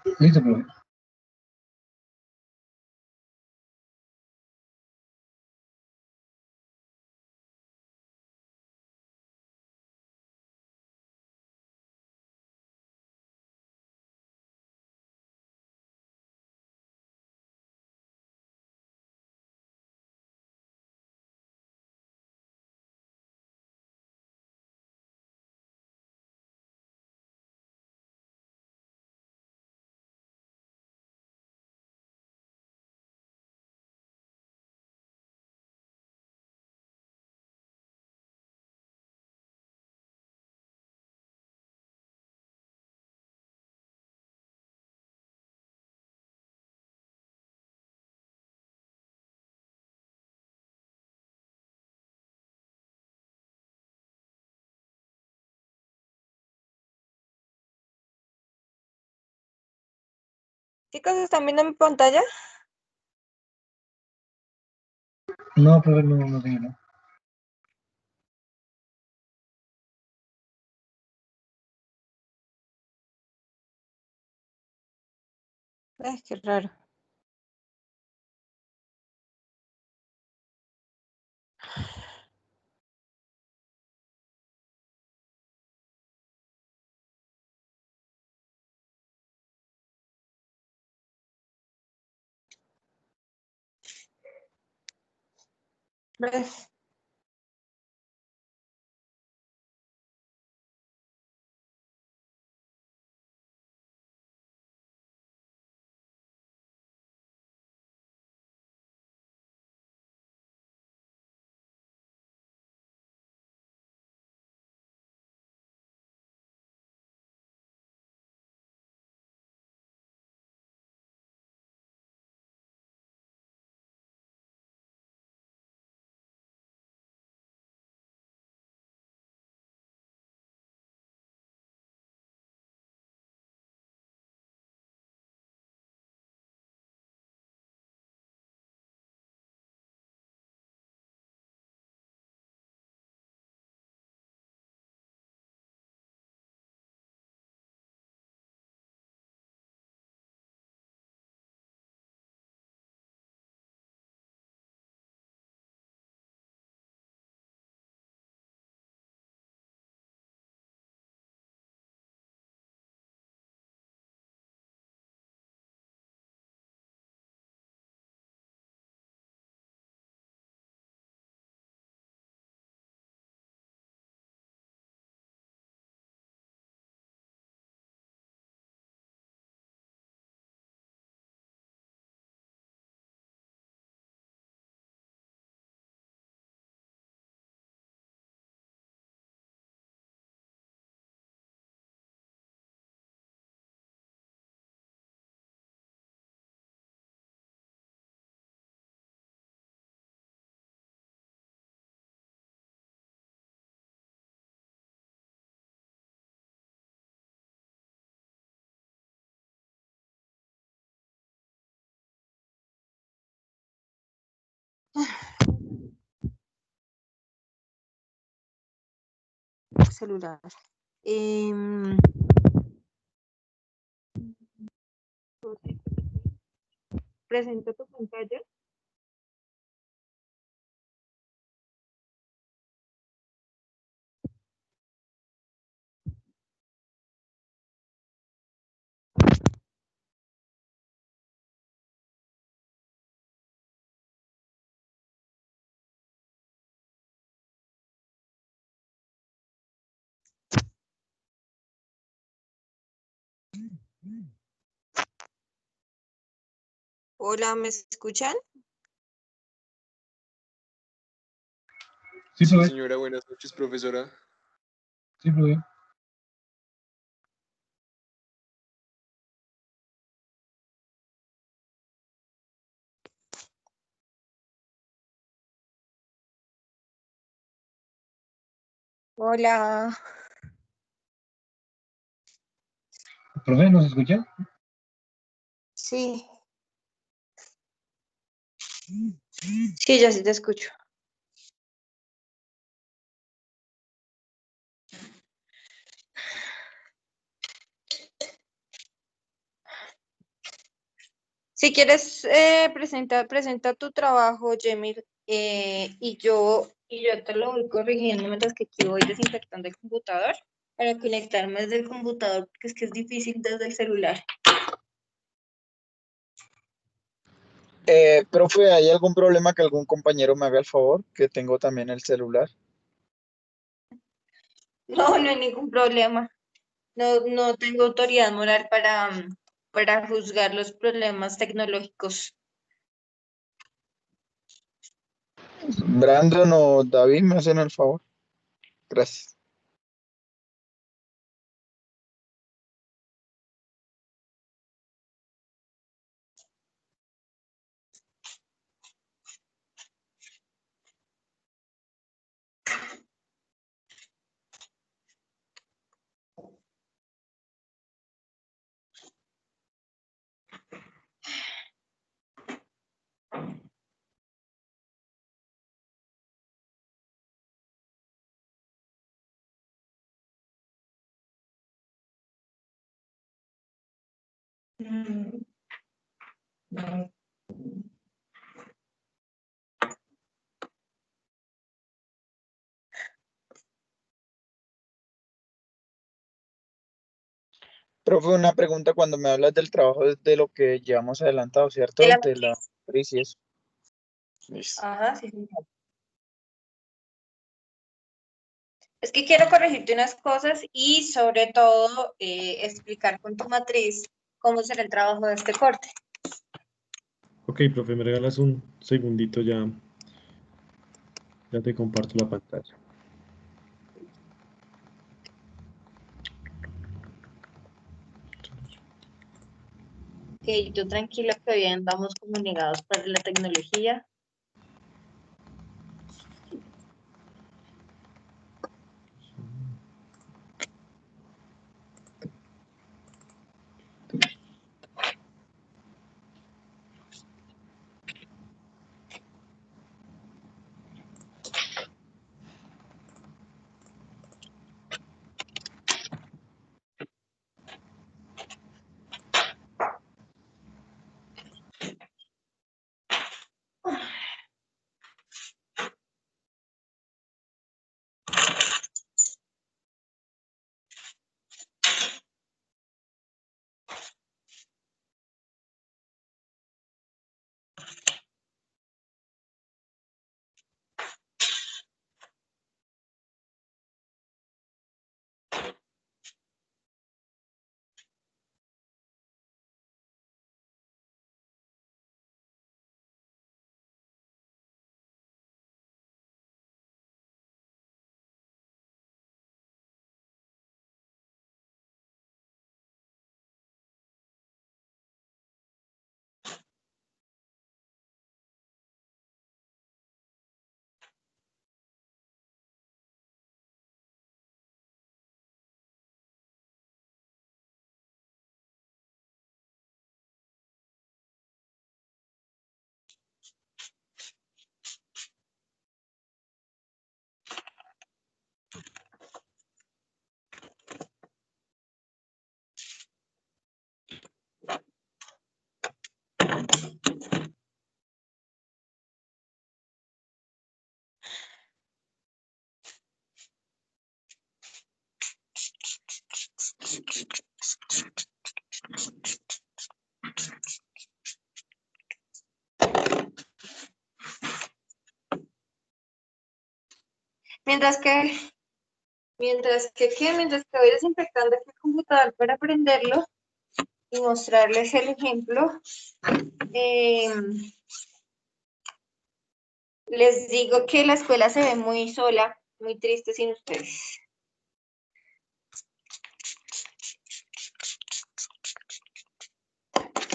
Listo, profe. Chicos, ¿están viendo mi pantalla? No, profe, no tengo. Ay, qué raro. ¿Ves? Celular. Em, Presento tu pantalla. Hola, ¿me escuchan? Sí, Sí, profe. señora, buenas noches, profesora. Sí, profe. Hola. Profe, ¿nos escucha? Sí. Sí, ya sí te escucho. Si quieres, presenta tu trabajo, Jemir, y yo te lo voy corrigiendo mientras que aquí voy desinfectando el computador para conectarme desde el computador, porque es que es difícil desde el celular. Profe, ¿hay algún problema que algún compañero me haga el favor? Que tengo también el celular. No, no hay ningún problema. No tengo autoridad moral para juzgar los problemas tecnológicos. Brandon o David me hacen el favor. Gracias. Profe, una pregunta cuando me hablas del trabajo es de lo que llevamos adelantado, De ¿cierto? la De la matriz. matriz y eso. Listo. Ajá, sí, señor. Es que quiero corregirte unas cosas y sobre todo explicar con tu matriz cómo será el trabajo de este corte. Ok, profe, me regalas un segundito, ya te comparto la pantalla. Ok, tú tranquilo que hoy andamos como negados para la tecnología. Mientras que voy desinfectando el computador para prenderlo y mostrarles el ejemplo, les digo que la escuela se ve muy sola, muy triste sin ustedes.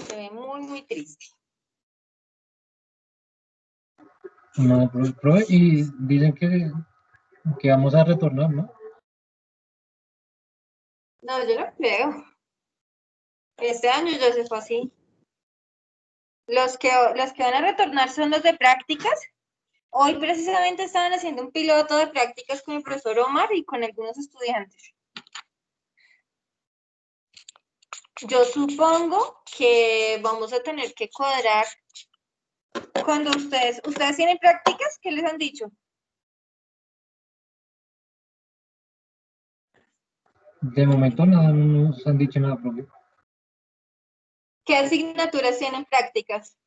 Se ve muy, muy triste. No, profe, y dicen que vamos a retornar, ¿no? No, yo no creo. Este año ya se fue así. Los que van a retornar son los de prácticas. Hoy precisamente estaban haciendo un piloto de prácticas con el profesor Omar y con algunos estudiantes. Yo supongo que vamos a tener que cuadrar cuando ustedes tienen prácticas, ¿qué les han dicho? De momento nada, no nos han dicho nada, profe. ¿Qué asignaturas tienen prácticas?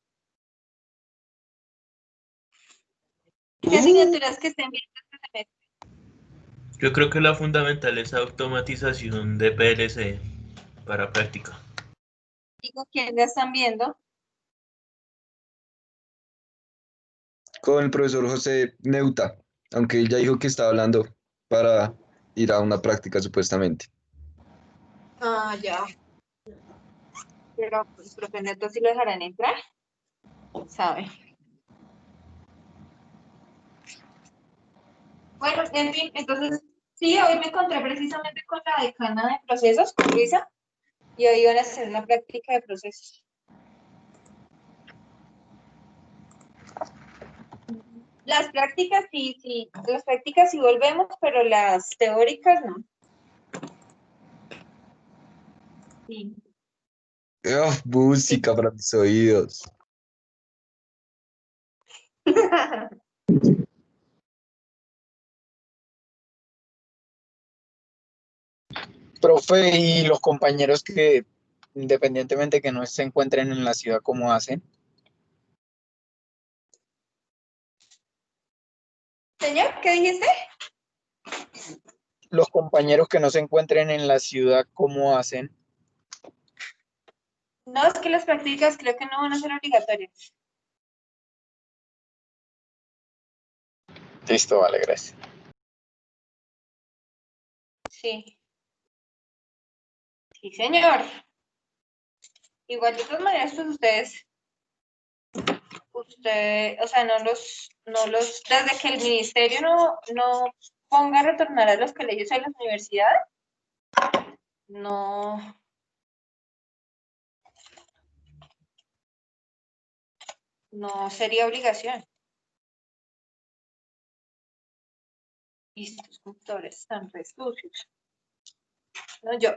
¿Qué asignaturas que estén viendo este semestre? Yo creo que la fundamental es automatización de PLC para práctica. Digo, ¿quién la están viendo? Con el profesor José Neuta, aunque él ya dijo que estaba hablando para ir a una práctica supuestamente. Ah, ya. Pero pues, profe Neto, ¿sí lo dejarán entrar? ¿Sabe? Bueno, en fin, entonces, sí, hoy me encontré precisamente con la decana de procesos, con Luisa, y hoy iban a hacer una práctica de procesos. Las prácticas sí volvemos, pero las teóricas no. Sí. Música para mis oídos. Profe, y los compañeros que, independientemente que no se encuentren en la ciudad, ¿cómo hacen? Señor, ¿qué dijiste? Los compañeros que no se encuentren en la ciudad, ¿cómo hacen? No, es que las prácticas creo que no van a ser obligatorias. Listo, vale, gracias. Sí. Sí, señor. Igual de todas maneras, pues o sea, desde que el ministerio no ponga a retornar a los colegios a las universidades, no, no sería obligación. Y estos computadores están re sucios. No, yo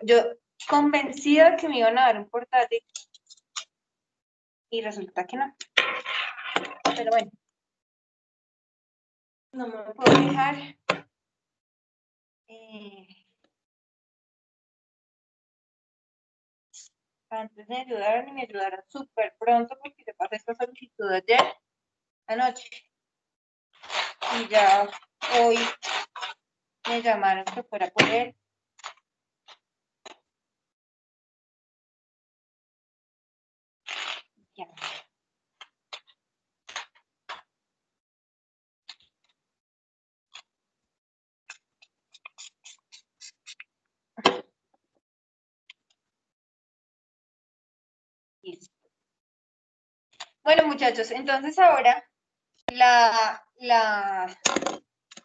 convencida de que me iban a dar un portátil y resulta que no. Pero bueno, no me puedo dejar. Antes de ayudar, me ayudaron súper pronto porque le pasé esta solicitud ayer anoche. Y ya hoy me llamaron que fuera por él. Ya. Listo. Bueno, muchachos, entonces ahora la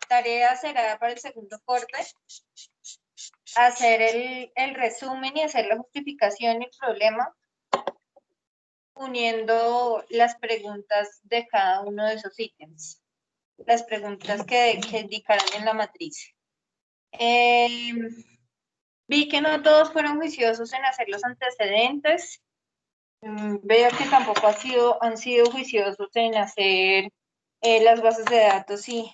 tarea será para el segundo corte hacer el resumen y hacer la justificación y el problema uniendo las preguntas de cada uno de esos ítems, las preguntas que indicarán en la matriz. Vi que no todos fueron juiciosos en hacer los antecedentes. Veo que tampoco han sido juiciosos en hacer las bases de datos y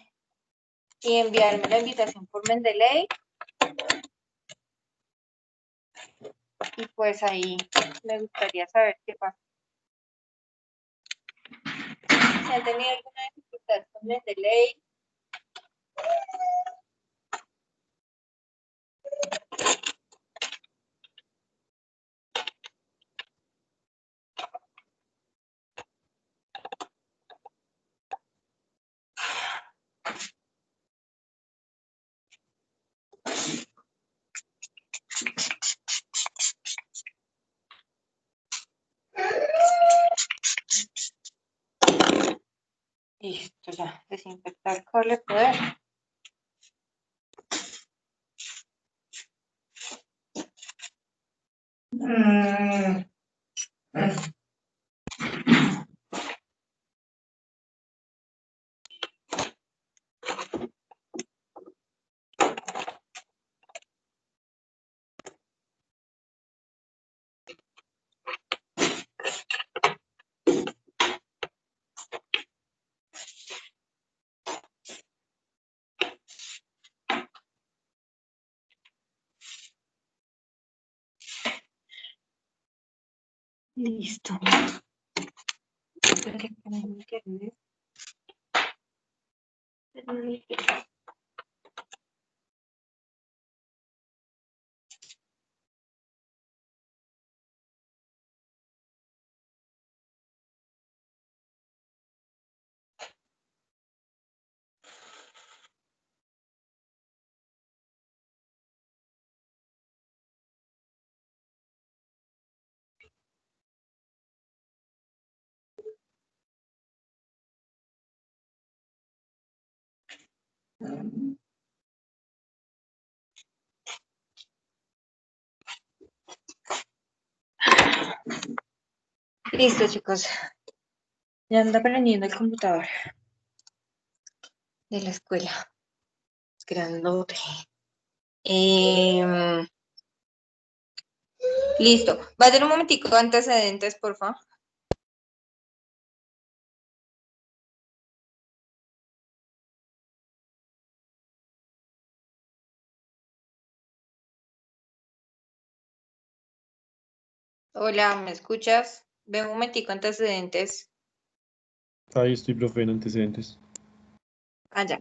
enviarme la invitación por Mendeley. Y pues ahí me gustaría saber qué pasa. Si han tenido alguna dificultad con Mendeley. Listo, ya, desinfectar cable poder. Listo. Espera que pongo mi internet. Listo, chicos. Ya anda prendiendo el computador de la escuela. Es grandote. Listo. Va a tener un momentico de antecedentes, por favor. Hola, ¿me escuchas? Ve un momentico antecedentes. Ahí estoy, profe, en antecedentes. Allá.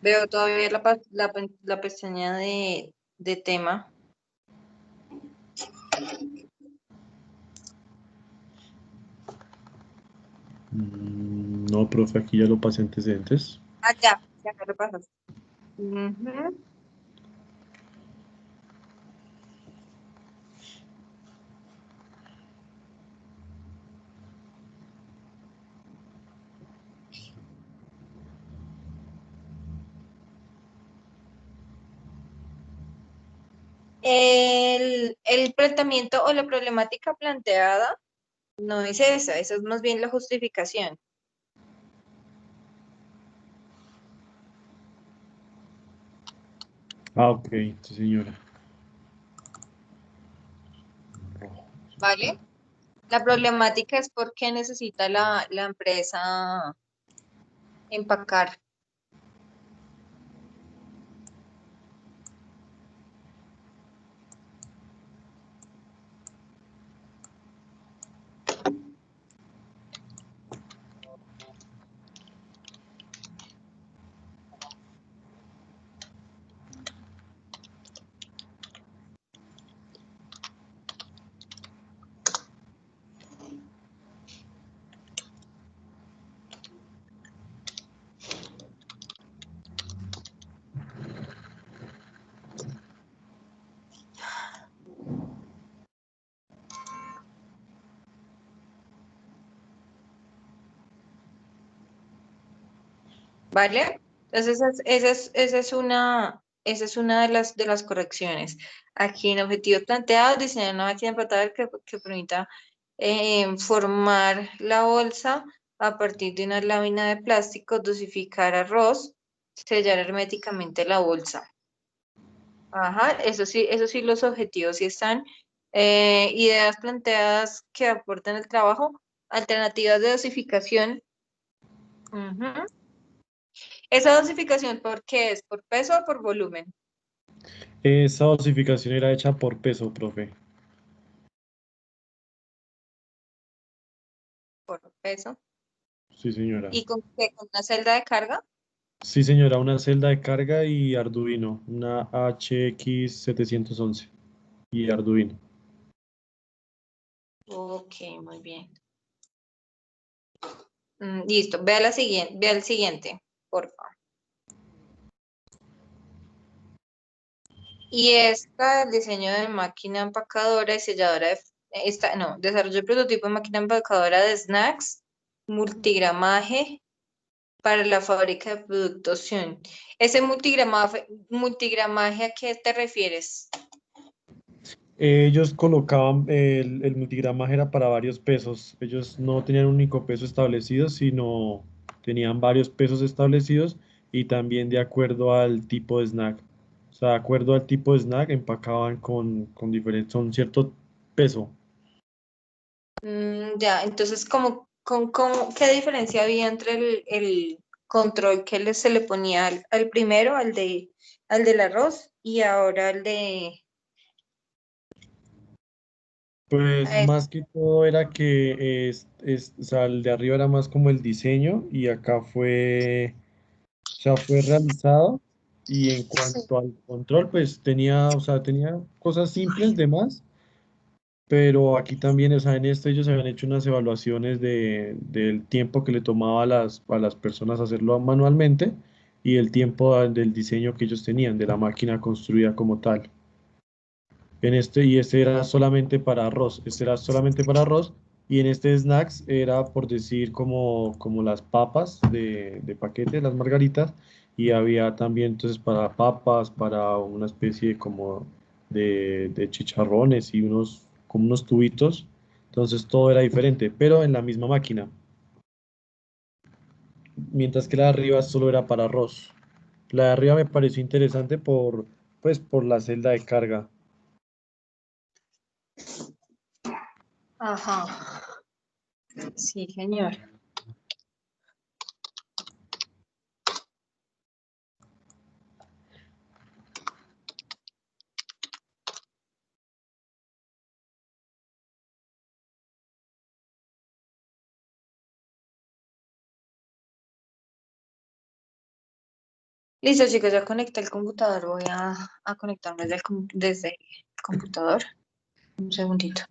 Veo todavía la pestaña de tema. No, profe, aquí ya lo pasé antecedentes. Allá, ya me lo pasas. Ujú. El planteamiento o la problemática planteada no es esa es más bien la justificación. Ah, ok, sí, señora. ¿Vale? La problemática es por qué necesita la empresa empacar. ¿Vale? Entonces, esa es una de las correcciones. Aquí en objetivos planteados, diseñar una máquina empatadora que permita formar la bolsa a partir de una lámina de plástico, dosificar arroz, sellar herméticamente la bolsa. Ajá, eso sí, los objetivos sí están. Ideas planteadas que aportan el trabajo, alternativas de dosificación. Ujú. Esa dosificación, ¿por qué es? ¿Por peso o por volumen? Esa dosificación era hecha por peso, profe. Por peso. Sí, señora. ¿Y con qué? ¿Con una celda de carga? Sí, señora, una celda de carga y Arduino, una HX711 y Arduino. Ok, muy bien. Listo, ve a la siguiente, ve al siguiente, por favor. Y esta, el diseño de máquina empacadora y selladora desarrollo de prototipo de máquina empacadora de snacks, multigramaje para la fábrica de producción. Ese multigramaje, ¿a qué te refieres? Ellos colocaban, el multigramaje era para varios pesos. Ellos no tenían un único peso establecido, sino tenían varios pesos establecidos y también de acuerdo al tipo de snack. O sea, de acuerdo al tipo de snack empacaban con diferentes, son cierto peso. Ya, entonces, ¿qué diferencia había entre el control se le ponía al primero, al del arroz, y ahora Pues A más que todo era que o sea, el de arriba era más como el diseño y acá fue, o sea, fue realizado y en cuanto al control, pues tenía, o sea, tenía cosas simples de más, pero aquí también, o sea, en este ellos habían hecho unas evaluaciones del tiempo que le tomaba a las personas hacerlo manualmente y el tiempo del diseño que ellos tenían, de la máquina construida como tal. Y este era solamente para arroz, este era solamente para arroz, y en este snacks era por decir como las papas de paquete, las margaritas, y había también entonces para papas, para una especie como de chicharrones y como unos tubitos, entonces todo era diferente, pero en la misma máquina, mientras que la de arriba solo era para arroz. La de arriba me pareció interesante pues, por la celda de carga. Ajá, sí, señor. Listo, chicos, ya conecté el computador. Voy a conectarme desde el computador. Un segundito.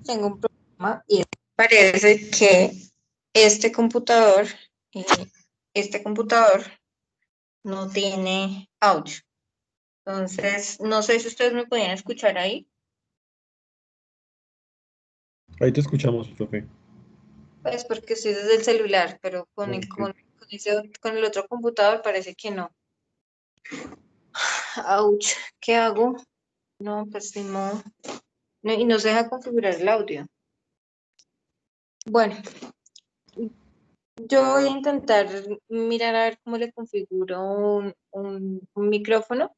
Tengo un problema y parece que este computador, eh, este computador no tiene audio. Entonces, no sé si ustedes me podían escuchar ahí. Ahí te escuchamos, profe. Pues porque estoy desde el celular, pero Ok. con el otro computador parece que no. Ouch, ¿qué hago? No, pues ni modo. No, y no se deja configurar el audio. Bueno, yo voy a intentar mirar a ver cómo le configuro un micrófono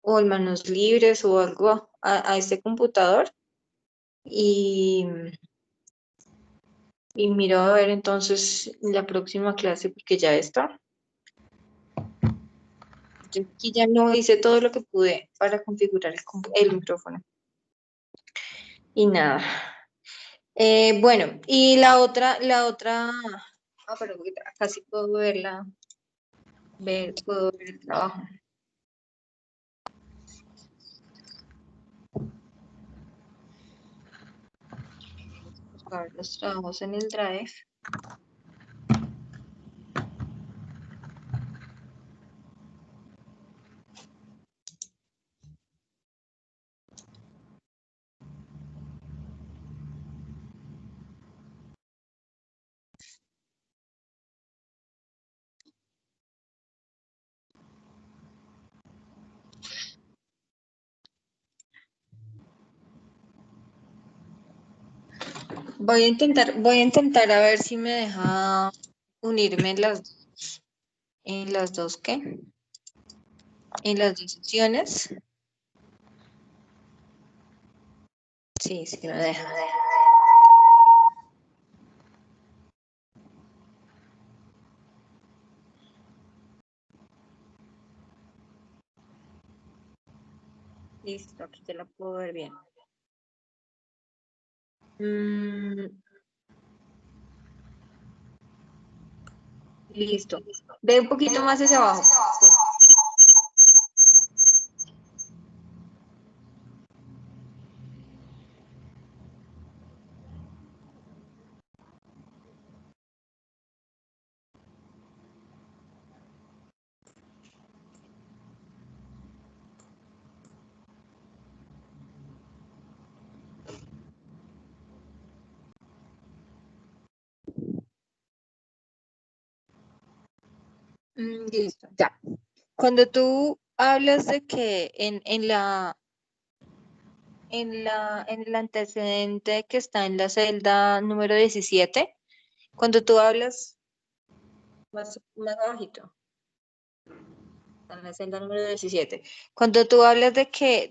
o en manos libres o algo a este computador y, Y miro a ver entonces la próxima clase porque ya está. Yo aquí ya no hice todo lo que pude para configurar el micrófono. Y nada. Bueno, y pero casi puedo verla, puedo ver el trabajo. Buscar los trabajos en el Drive. Voy a intentar a ver si me deja unirme en las dos, ¿qué? En las dos sesiones. Sí, sí me deja. Listo, aquí te la puedo ver bien. Listo. Ve un poquito más hacia abajo. Listo, ya. Cuando tú hablas de que en el antecedente que está en la celda número 17, cuando tú hablas más abajito, en la celda número 17, cuando tú hablas de que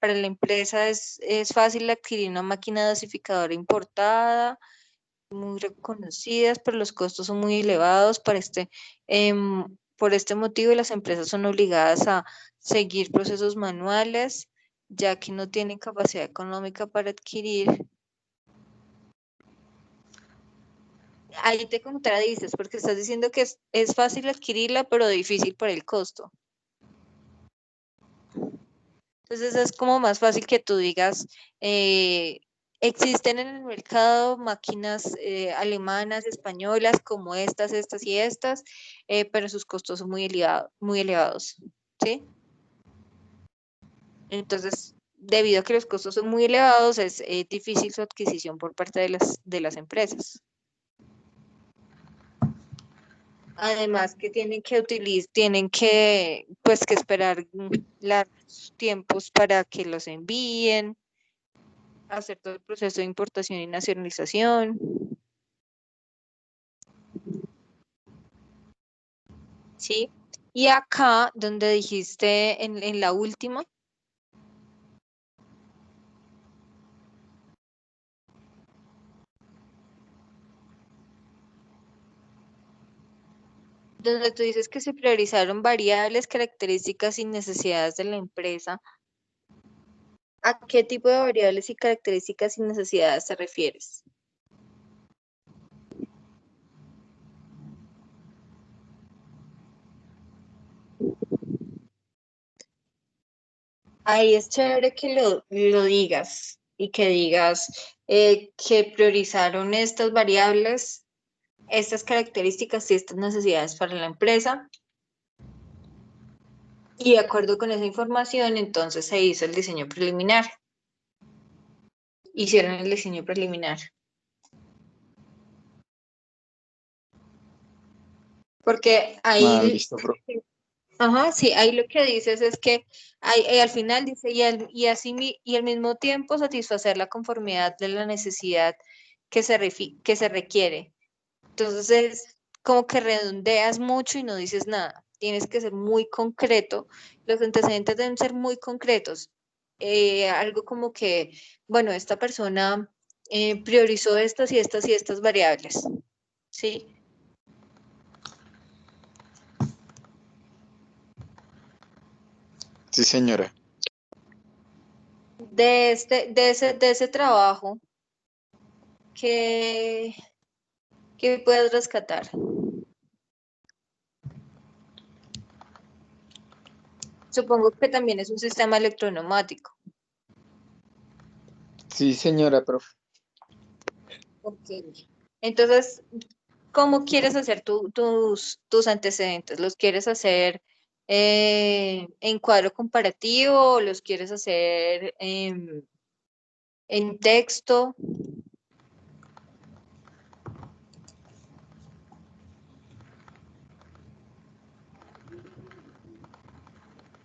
para la empresa es fácil adquirir una máquina dosificadora importada, muy reconocidas, pero los costos son muy elevados por este motivo las empresas son obligadas a seguir procesos manuales, ya que no tienen capacidad económica para adquirir. Ahí te contradices porque estás diciendo que es fácil adquirirla, pero difícil por el costo. Entonces es como más fácil que tú digas, existen en el mercado máquinas alemanas, españolas, como estas y estas, pero sus costos son muy elevados, ¿sí? Entonces, debido a que los costos son muy elevados, es difícil su adquisición por parte de las empresas. Además que tienen que esperar largos tiempos para que los envíen, hacer todo el proceso de importación y nacionalización. ¿Sí? Y acá, donde dijiste en la última, donde tú dices que se priorizaron variables, características y necesidades de la empresa, ¿a qué tipo de variables y características y necesidades te refieres? Ahí es chévere que lo digas y que digas que priorizaron estas variables, estas características y estas necesidades para la empresa. Y de acuerdo con esa información, entonces se hizo el diseño preliminar. Hicieron el diseño preliminar. Porque ahí, Listo, profe. ajá, sí, ahí lo que dices es que al final dice, y al mismo tiempo satisfacer la conformidad de la necesidad que se requiere. Entonces es como que redondeas mucho y no dices nada. Tienes que ser muy concreto. Los antecedentes deben ser muy concretos. Algo como que, bueno, esta persona priorizó estas y estas y estas variables, ¿sí? Sí, señora. De ese trabajo, ¿qué puedes rescatar? Supongo que también es un sistema electroneumático. Sí, señora, profe. Ok. Entonces, ¿cómo quieres hacer tus antecedentes? ¿Los quieres hacer en cuadro comparativo o los quieres hacer en texto?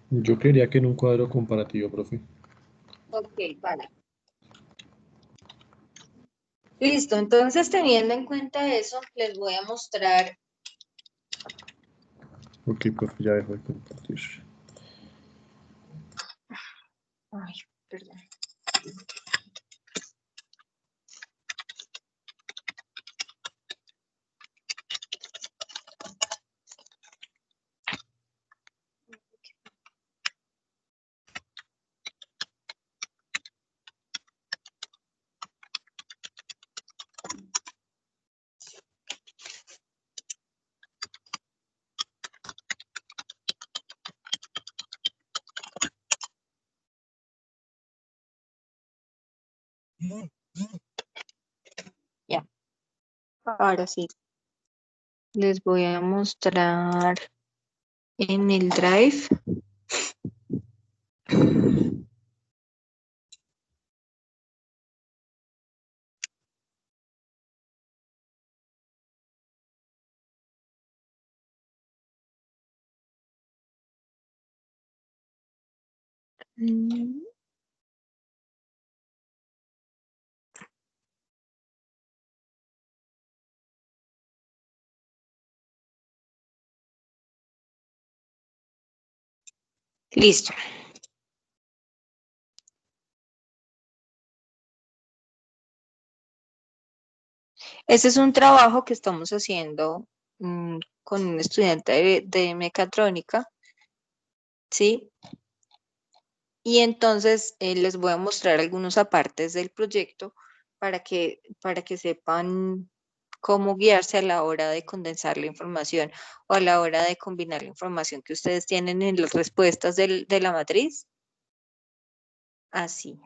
Yo creería que en un cuadro comparativo, profe. Ok, vale. Listo, entonces teniendo en cuenta eso, les voy a mostrar. Ok, profe, ya dejo de compartir. Ay, perdón. Ya, ahora sí, les voy a mostrar en el Drive. Mm, Listo. Este es un trabajo que estamos haciendo con un estudiante de mecatrónica, ¿sí? Y entonces les voy a mostrar algunos apartes del proyecto para que sepan cómo guiarse a la hora de condensar la información o a la hora de combinar la información que ustedes tienen en las respuestas de la matriz. Así,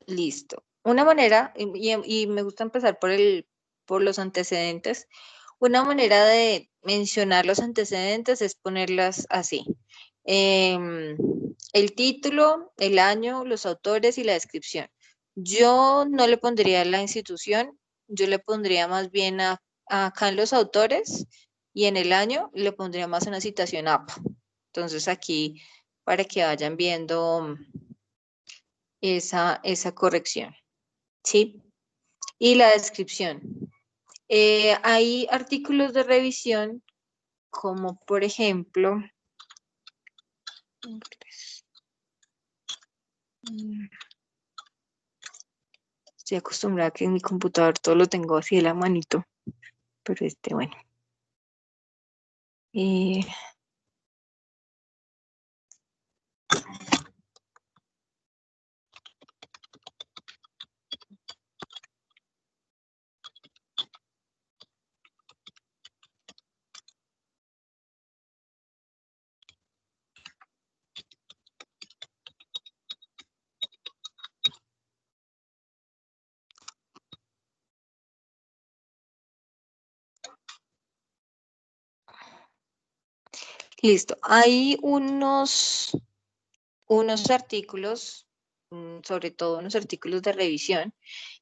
listo. Una manera, y me gusta empezar por los antecedentes. Una manera de mencionar los antecedentes es ponerlas así. Em, el título, el año, los autores y la descripción. Yo no le pondría la institución, yo le pondría más bien acá en los autores y en el año le pondría más una citación APA. Entonces aquí para que vayan viendo esa corrección, ¿sí? Y la descripción. Hay artículos de revisión como por ejemplo, estoy acostumbrada a que en mi computador todo lo tengo así de la manito, pero bueno. Eh, listo. Hay unos artículos, sobre todo unos artículos de revisión,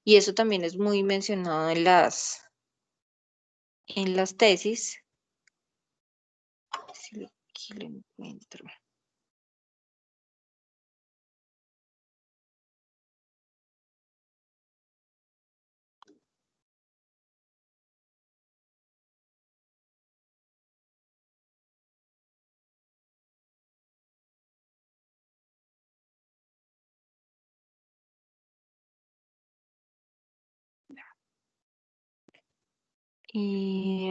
y eso también es muy mencionado en las tesis. Si aquí lo encuentro. y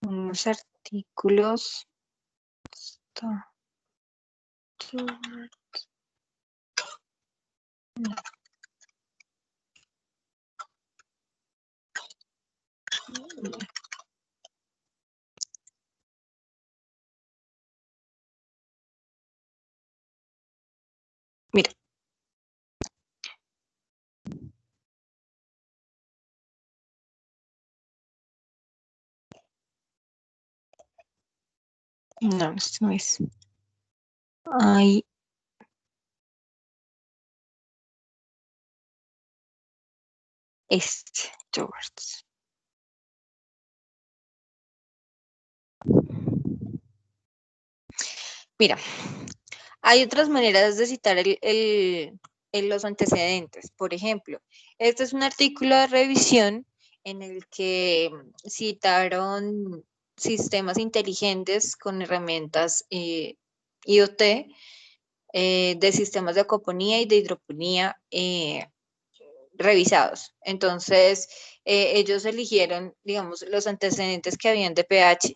unos artículos. Mira. No, esto no es. Hay George. Mira, hay otras maneras de citar los antecedentes. Por ejemplo, este es un artículo de revisión en el que citaron sistemas inteligentes con herramientas IoT de sistemas de acoponía y de hidroponía revisados. Entonces, ellos eligieron, digamos, los antecedentes que habían de pH,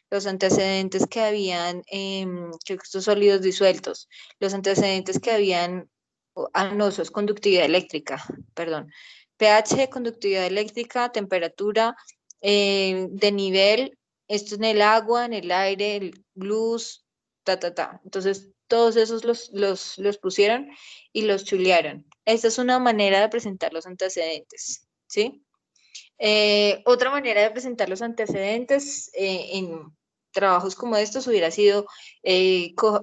los antecedentes que habían que estos sólidos disueltos, los antecedentes que habían, no, eso es conductividad eléctrica, perdón, pH, conductividad eléctrica, temperatura, de nivel, esto en el agua, en el aire, el luz, Entonces, todos esos los pusieron y los chulearon. Esta es una manera de presentar los antecedentes, ¿sí? Otra manera de presentar los antecedentes en trabajos como estos hubiera sido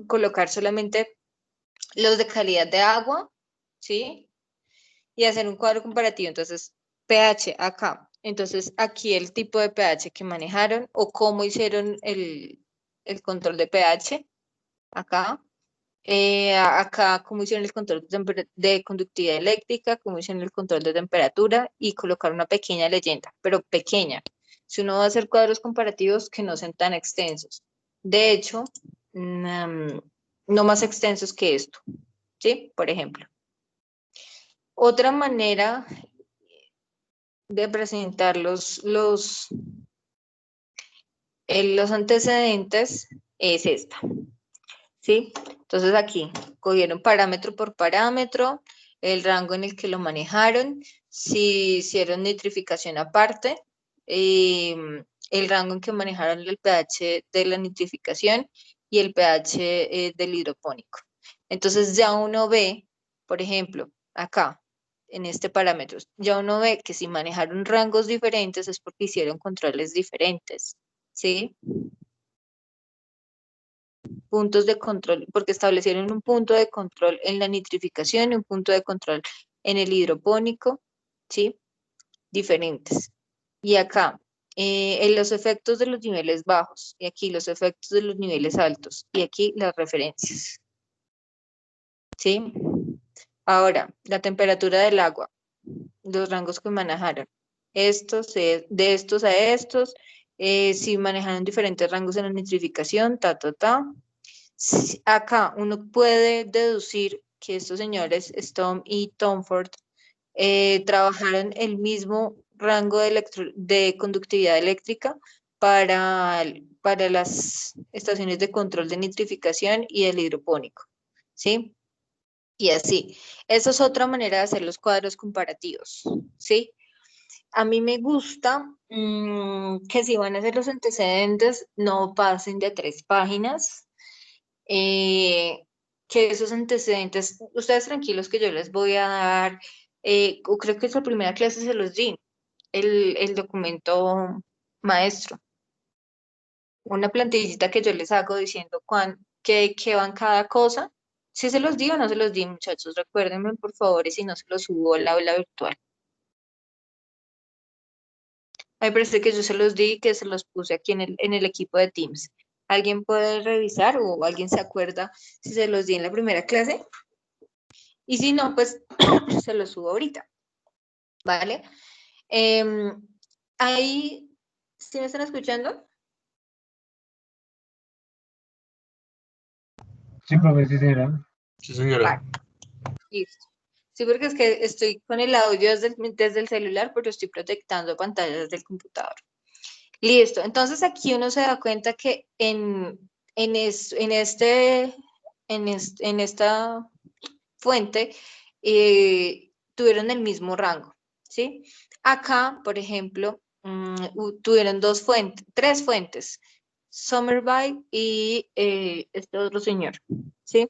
colocar solamente los de calidad de agua, ¿sí? Y hacer un cuadro comparativo. Entonces, pH acá. Entonces, aquí el tipo de pH que manejaron o cómo hicieron el control de pH acá. Acá, cómo hicieron el control de conductividad eléctrica, cómo hicieron el control de temperatura y colocar una pequeña leyenda, pero pequeña. Si uno va a hacer cuadros comparativos que no sean tan extensos. De hecho, no más extensos que esto, ¿sí? Por ejemplo. Otra manera de presentar los antecedentes es esta, ¿sí? Entonces aquí cogieron parámetro por parámetro, el rango en el que lo manejaron, si hicieron nitrificación aparte, el rango en que manejaron el pH de la nitrificación y el pH del hidropónico. Entonces ya uno ve, por ejemplo, acá, en este parámetro, ya uno ve que si manejaron rangos diferentes es porque hicieron controles diferentes, ¿sí? Puntos de control, porque establecieron un punto de control en la nitrificación y un punto de control en el hidropónico, ¿sí? Diferentes. Y acá, en los efectos de los niveles bajos, y aquí los efectos de los niveles altos, y aquí las referencias, ¿sí? Ahora, la temperatura del agua, los rangos que manejaron, de estos a estos, si manejaron diferentes rangos en la nitrificación, Acá uno puede deducir que estos señores, Storm y Tomford, trabajaron el mismo rango de conductividad eléctrica para las estaciones de control de nitrificación y el hidropónico, ¿sí? Y así. Esa es otra manera de hacer los cuadros comparativos, ¿sí? A mí me gusta que si van a hacer los antecedentes, no pasen de 3 páginas, que esos antecedentes, ustedes tranquilos que yo les voy a dar, creo que es la primera clase se los di, el documento maestro, una plantillita que yo les hago diciendo qué van cada cosa. Si se los di o no se los di, muchachos, recuérdenme por favor y si no se los subo al aula virtual. Me parece que yo se los di y que se los puse aquí en el equipo de Teams. ¿Alguien puede revisar o alguien se acuerda si se los di en la primera clase? Y si no, pues se los subo ahorita, ¿vale? Ahí, ¿sí me están escuchando? Sí, profe, sí será. Sí, señora. Vale, listo. Sí, porque es que estoy con el audio desde el celular, pero estoy proyectando pantallas del computador. Listo. Entonces aquí uno se da cuenta que en esta fuente tuvieron el mismo rango, ¿sí? Acá, por ejemplo, tuvieron tres fuentes, Somerville y este otro señor, ¿sí?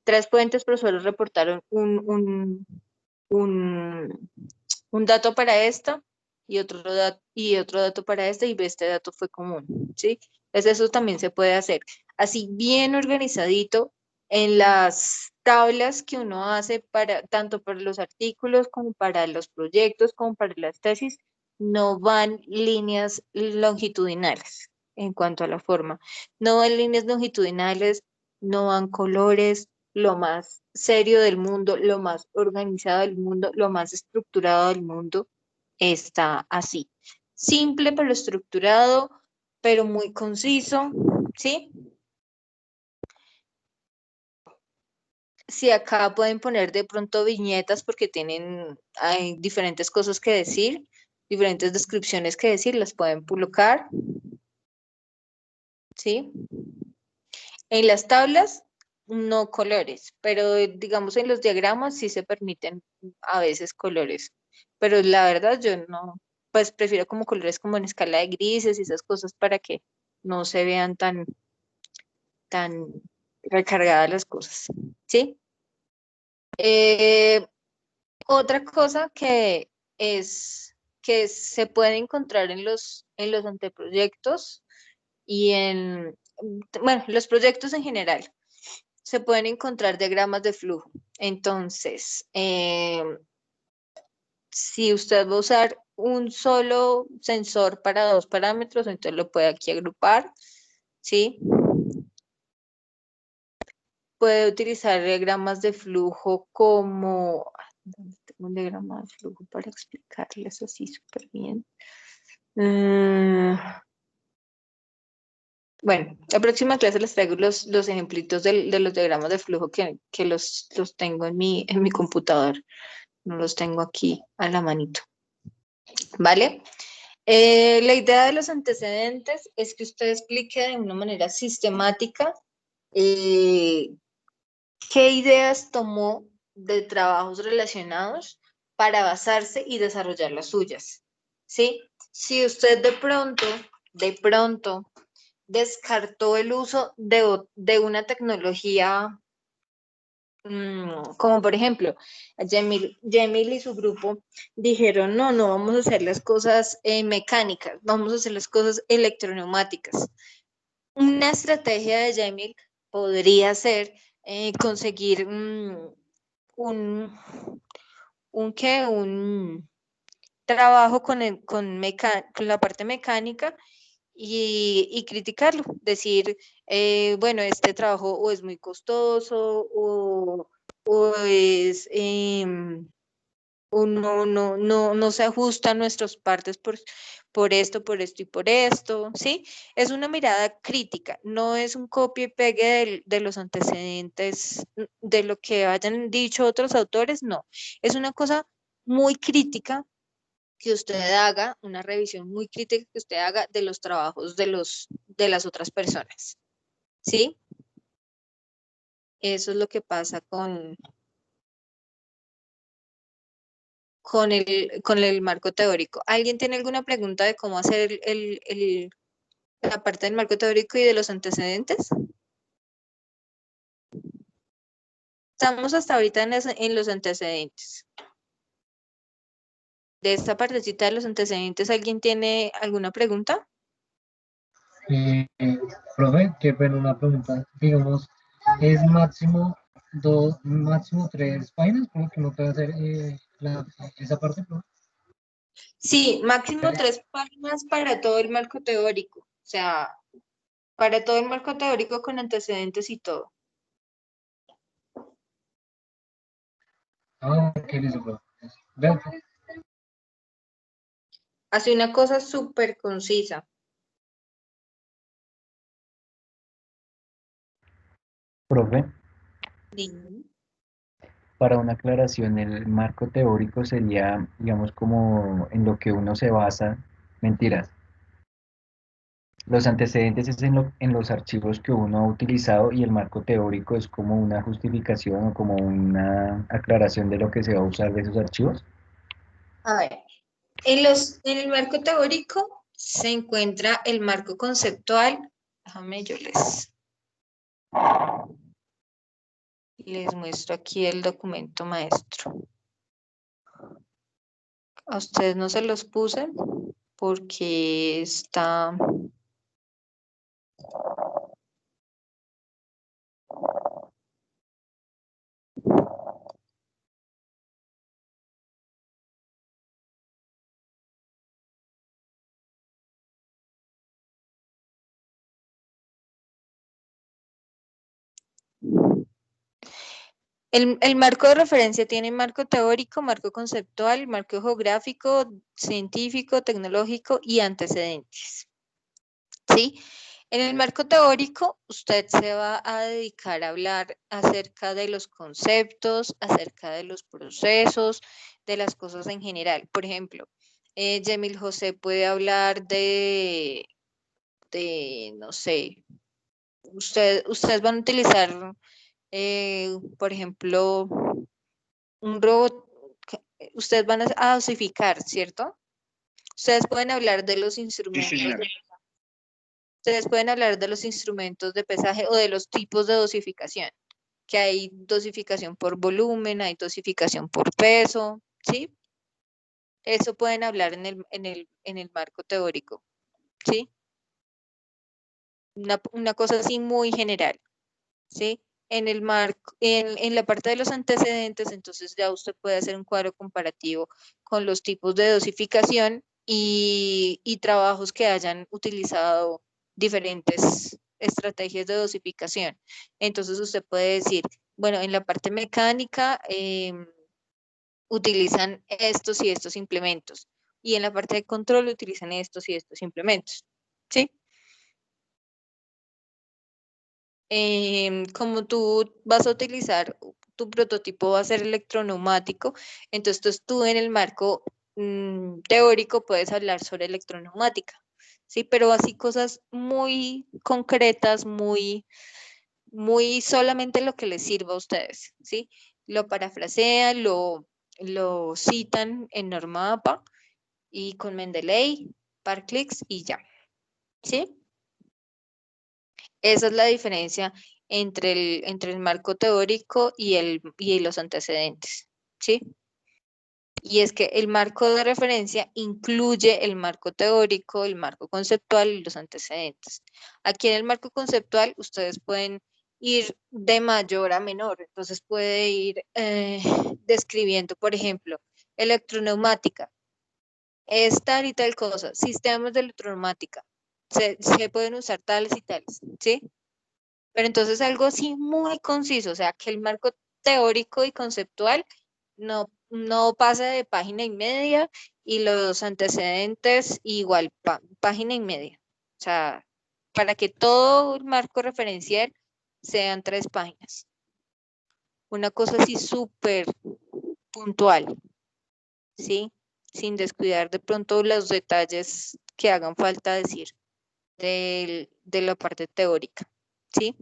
Tres fuentes, pero solo reportaron un dato para esta y otro dato para esta, y este dato fue común, ¿sí? Entonces eso también se puede hacer. Así bien organizadito en las tablas que uno hace tanto para los artículos como para los proyectos, como para las tesis, no van líneas longitudinales en cuanto a la forma. No van líneas longitudinales, no van colores, lo más serio del mundo, lo más organizado del mundo, lo más estructurado del mundo está así. Simple pero estructurado, pero muy conciso, ¿sí? Si acá pueden poner de pronto viñetas porque hay diferentes cosas que decir, diferentes descripciones que decir, las pueden colocar, ¿sí? En las tablas, no colores, pero digamos en los diagramas sí se permiten a veces colores. Pero la verdad yo no, pues prefiero como colores como en escala de grises y esas cosas para que no se vean tan recargadas las cosas, ¿sí? Eh, Otra cosa que se puede encontrar en los anteproyectos y bueno, los proyectos en general, se pueden encontrar diagramas de flujo. Entonces, si usted va a usar un solo sensor para dos parámetros, entonces lo puede aquí agrupar, ¿sí? Puede utilizar diagramas de flujo como... ¿Dónde tengo un diagrama de flujo para explicarles así súper bien? Bueno, la próxima clase les traigo los ejemplitos de los diagramas de flujo que los tengo en mi computador. No los tengo aquí a la manito. ¿Vale? La idea de los antecedentes es que usted explique de una manera sistemática qué ideas tomó de trabajos relacionados para basarse y desarrollar las suyas. ¿Sí? Si usted de pronto descartó el uso de una tecnología, como por ejemplo, Yemil y su grupo dijeron, no vamos a hacer las cosas mecánicas, vamos a hacer las cosas electroneumáticas. Una estrategia de Yemil podría ser conseguir un trabajo con la parte mecánica y criticarlo, decir, bueno, este trabajo o es muy costoso o es, o no se ajusta a nuestras partes por esto y por esto, ¿sí? Es una mirada crítica, no es un copia y pegue de los antecedentes de lo que hayan dicho otros autores, no, es una cosa muy crítica que usted haga, una revisión muy crítica que usted haga de los trabajos de las otras personas, ¿sí? Eso es lo que pasa con el marco teórico. ¿Alguien tiene alguna pregunta de cómo hacer la parte del marco teórico y de los antecedentes? Estamos hasta ahorita en los antecedentes. De esta partecita de los antecedentes, ¿alguien tiene alguna pregunta? Profe, qué pena una pregunta. Digamos, es máximo 3 páginas, porque no puede hacer esa parte, profe. Sí, máximo 3 páginas para todo el marco teórico. O sea, para todo el marco teórico con antecedentes y todo. Ok, listo, profe. Vea, Hace una cosa súper concisa. Profe, Dime. para una aclaración, el marco teórico sería, digamos, como en lo que uno se basa, mentiras. Los antecedentes es en los archivos que uno ha utilizado y el marco teórico es como una justificación o como una aclaración de lo que se va a usar de esos archivos. A ver, en el marco teórico se encuentra el marco conceptual. Déjame, yo les muestro aquí el documento maestro. A ustedes no se los puse porque está... El marco de referencia tiene marco teórico, marco conceptual, marco geográfico, científico, tecnológico y antecedentes. ¿Sí? En el marco teórico, usted se va a dedicar a hablar acerca de los conceptos, acerca de los procesos, de las cosas en general. Por ejemplo, Yemil José puede hablar no sé, ustedes van a utilizar, por ejemplo, un robot, ustedes van a dosificar, ¿cierto? Ustedes pueden hablar de los instrumentos. Ustedes pueden hablar de los instrumentos de pesaje o de los tipos de dosificación, que hay dosificación por volumen, hay dosificación por peso, ¿sí? Eso pueden hablar en el marco teórico, ¿sí? Una cosa así muy general, ¿sí? En la parte de los antecedentes, entonces ya usted puede hacer un cuadro comparativo con los tipos de dosificación y trabajos que hayan utilizado diferentes estrategias de dosificación. Entonces usted puede decir, bueno, en la parte mecánica utilizan estos y estos implementos y en la parte de control utilizan estos y estos implementos, ¿sí? Como tú vas a utilizar, tu prototipo va a ser electroneumático, entonces tú en el marco teórico puedes hablar sobre electroneumática, ¿sí? Pero así cosas muy concretas, muy solamente lo que les sirva a ustedes, ¿sí? Lo parafrasean, lo citan en norma APA y con Mendeley, Parclix y ya, ¿sí? Esa es la diferencia entre el marco teórico y los antecedentes, ¿sí? Y es que el marco de referencia incluye el marco teórico, el marco conceptual y los antecedentes. Aquí en el marco conceptual ustedes pueden ir de mayor a menor, entonces puede ir describiendo, por ejemplo, electroneumática, es tal y tal cosa, sistemas de electroneumática, se pueden usar tales y tales, ¿sí? Pero entonces algo así muy conciso, o sea, que el marco teórico y conceptual no pase de página y media y los antecedentes igual, página y media. O sea, para que todo el marco referencial sean 3 páginas. Una cosa así súper puntual, ¿sí? Sin descuidar de pronto los detalles que hagan falta decir de la parte teórica, ¿sí?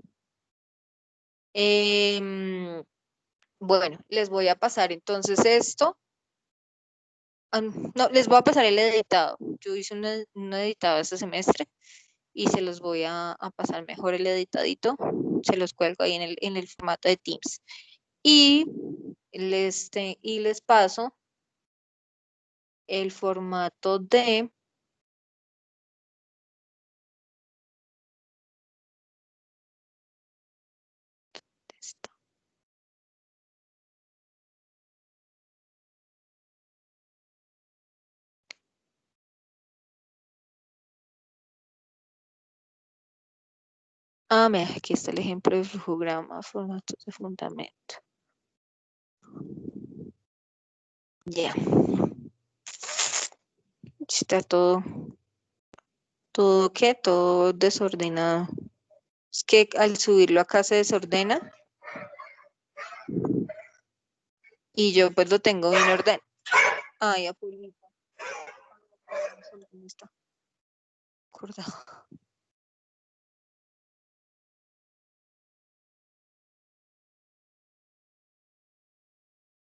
Bueno, les voy a pasar entonces esto. No, les voy a pasar el editado. Yo hice un editado este semestre y se los voy a pasar mejor el editadito. Se los cuelgo ahí en el formato de Teams. Y les paso el formato de... mira, aquí está el ejemplo de flujograma, formatos de fundamento. Ya. Está todo desordenado. Es que al subirlo acá se desordena. y yo pues lo tengo bien ordenado. Ay, Apulito. ¿Dónde está? Acordado.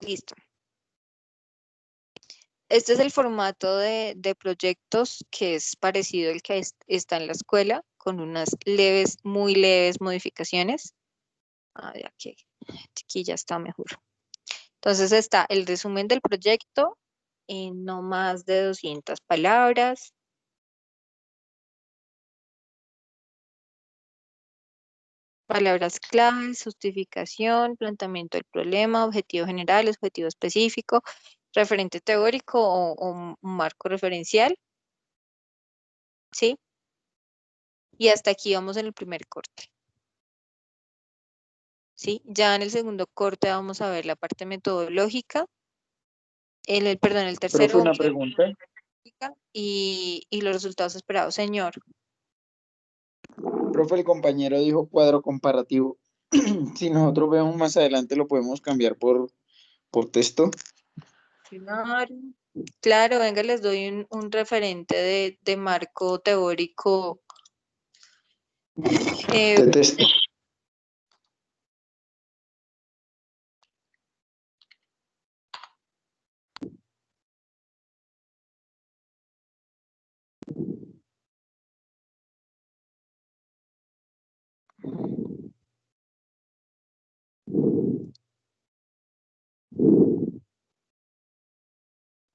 Listo. Este es el formato de proyectos que es parecido al que está en la escuela, con unas leves, muy leves modificaciones. Aquí ya está mejor. Entonces está el resumen del proyecto en no más de 200 palabras. Palabras claves, justificación, planteamiento del problema, objetivo general, objetivo específico, referente teórico o un marco referencial. ¿Sí? Y hasta aquí vamos en el primer corte. ¿Sí? Ya en el segundo corte vamos a ver la parte metodológica. El Profe, tercero una vamos a ver pregunta. y los resultados esperados, señor. Profe, el compañero dijo cuadro comparativo. Si nosotros vemos más adelante, lo podemos cambiar por texto. Claro, claro, venga, les doy un referente de marco teórico. De texto.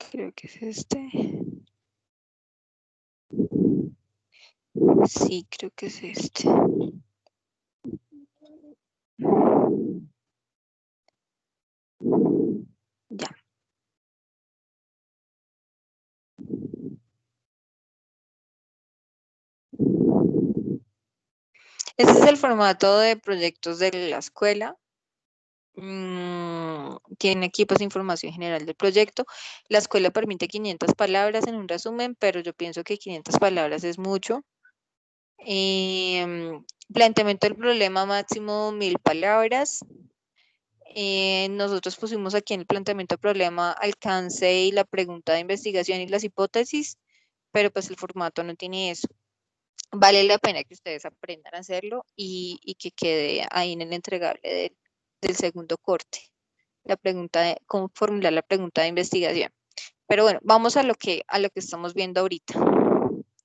Creo que es este. Sí, creo que es este. Ya. Este es el formato de proyectos de la escuela. Tiene aquí pues información general del proyecto. La escuela permite 500 palabras en un resumen, pero yo pienso que 500 palabras es mucho. Planteamiento del problema máximo 1000 palabras. Nosotros pusimos aquí en el planteamiento del problema alcance y la pregunta de investigación y las hipótesis, pero pues el formato no tiene eso. Vale la pena que ustedes aprendan a hacerlo y que quede ahí en el entregable del segundo corte. La pregunta de cómo formular la pregunta de investigación. Pero bueno, vamos a lo que estamos viendo ahorita,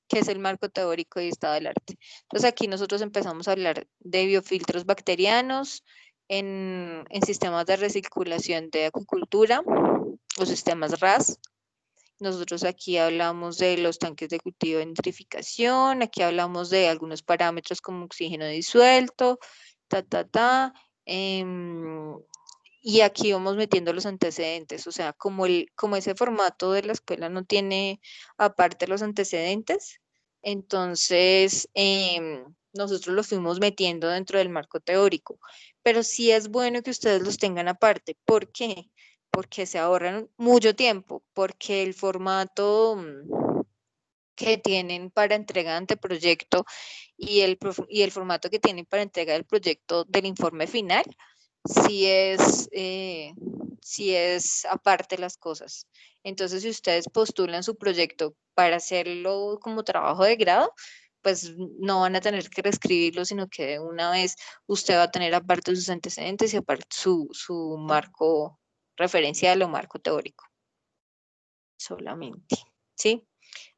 que es el marco teórico y estado del arte. Entonces aquí nosotros empezamos a hablar de biofiltros bacterianos en sistemas de recirculación de acuicultura o sistemas RAS. Nosotros aquí hablamos de los tanques de cultivo de nitrificación, aquí hablamos de algunos parámetros como oxígeno disuelto, y aquí vamos metiendo los antecedentes, o sea, como ese formato de la escuela no tiene aparte los antecedentes, entonces nosotros los fuimos metiendo dentro del marco teórico, pero sí es bueno que ustedes los tengan aparte. ¿Por qué? Porque se ahorran mucho tiempo, porque el formato que tienen para entrega ante proyecto y el formato que tienen para entrega del proyecto del informe final, sí es aparte las cosas. Entonces, si ustedes postulan su proyecto para hacerlo como trabajo de grado, pues no van a tener que reescribirlo, sino que de una vez usted va a tener aparte sus antecedentes y aparte su marco referencial o marco teórico solamente, ¿sí?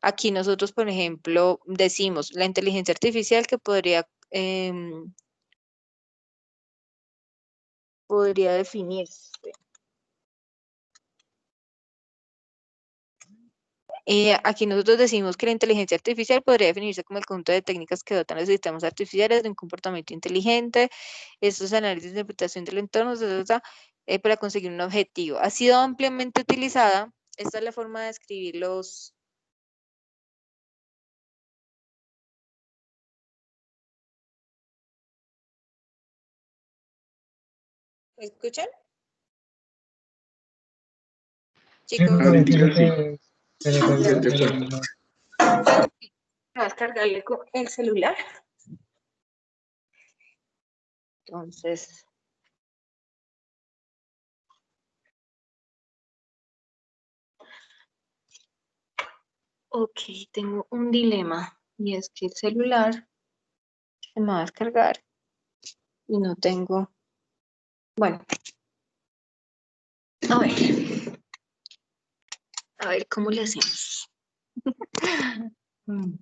Aquí nosotros, por ejemplo, decimos la inteligencia artificial que podría definirse. Aquí nosotros decimos que la inteligencia artificial podría definirse como el conjunto de técnicas que dotan a los sistemas artificiales de un comportamiento inteligente, estos análisis de interpretación del entorno, para conseguir un objetivo. Ha sido ampliamente utilizada. Esta es la forma de escribir los... ¿Escuchan? Sí, Chicos, profe, Ahorita fíjese sí. que se le regula De pronto. vas a cargarle con el celular. Entonces, Ok, tengo un dilema y es que el celular se me va a descargar y no tengo, bueno, a ver cómo le hacemos. Mm.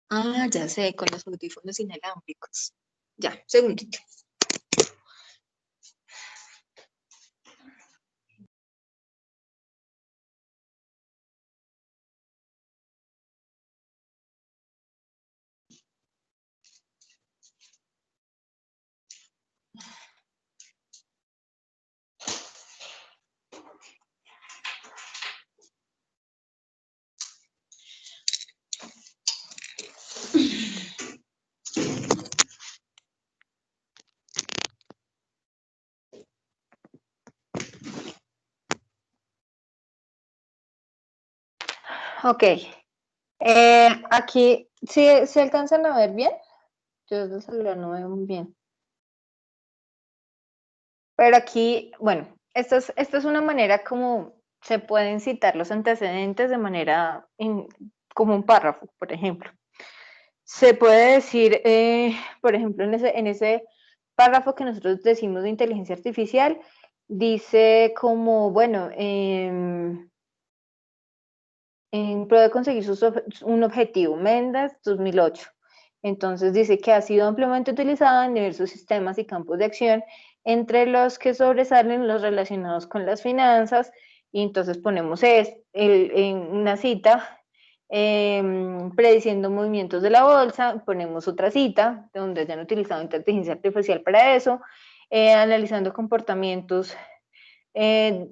Ah, ya sé, con los audífonos inalámbricos. Ya, segundito. Ok, aquí, ¿sí alcanzan a ver bien? Yo desde el celular no veo muy bien. Pero aquí, bueno, esta es una manera como se pueden citar los antecedentes de manera como un párrafo, por ejemplo. Se puede decir, por ejemplo, en ese párrafo que nosotros decimos de inteligencia artificial, dice como, bueno, en pro de conseguir un objetivo, Mendas 2008. Entonces dice que ha sido ampliamente utilizada en diversos sistemas y campos de acción, entre los que sobresalen los relacionados con las finanzas, y entonces ponemos en una cita, prediciendo movimientos de la bolsa, ponemos otra cita, donde ya han utilizado inteligencia artificial para eso, analizando comportamientos eh,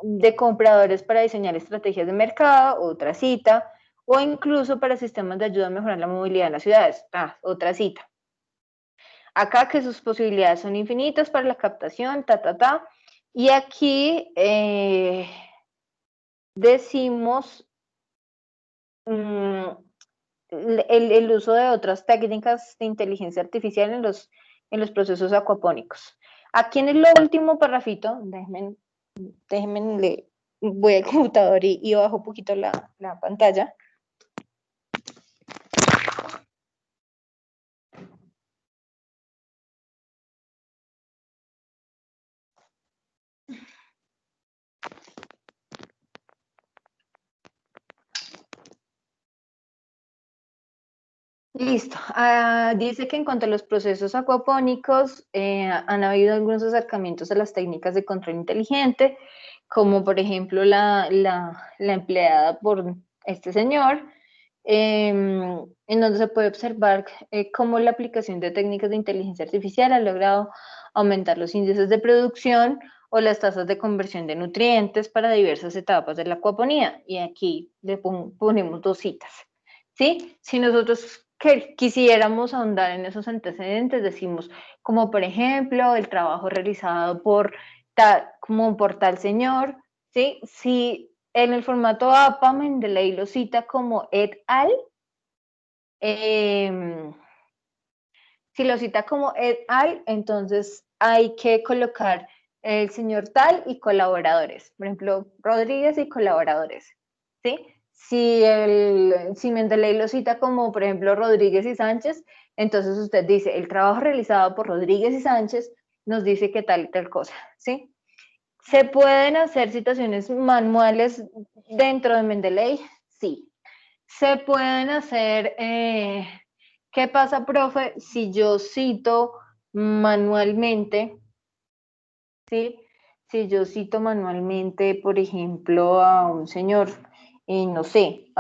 de compradores para diseñar estrategias de mercado, otra cita, o incluso para sistemas de ayuda a mejorar la movilidad en las ciudades, otra cita. Acá que sus posibilidades son infinitas para la captación, y aquí decimos el uso de otras técnicas de inteligencia artificial en los procesos acuapónicos. Aquí en el último parrafito, déjenme voy al computador y bajo un poquito la pantalla. Listo. Dice que en cuanto a los procesos acuapónicos, han habido algunos acercamientos a las técnicas de control inteligente, como por ejemplo la empleada por este señor, en donde se puede observar cómo la aplicación de técnicas de inteligencia artificial ha logrado aumentar los índices de producción o las tasas de conversión de nutrientes para diversas etapas de la acuaponía. Y aquí le ponemos dos citas. ¿Sí? Si nosotros quisiéramos ahondar en esos antecedentes, decimos, como por ejemplo, el trabajo realizado por tal señor, ¿sí? Si en el formato APA Mendeley lo cita como et al, si lo cita como et al, entonces hay que colocar el señor tal y colaboradores, por ejemplo, Rodríguez y colaboradores, ¿sí? Si Mendeley lo cita como, por ejemplo, Rodríguez y Sánchez, entonces usted dice, el trabajo realizado por Rodríguez y Sánchez nos dice que tal y tal cosa, ¿sí? ¿Se pueden hacer citaciones manuales dentro de Mendeley? Sí. ¿Se pueden hacer, qué pasa, profe, si yo cito manualmente, ¿sí? Si yo cito manualmente, por ejemplo, a un señor, no sé,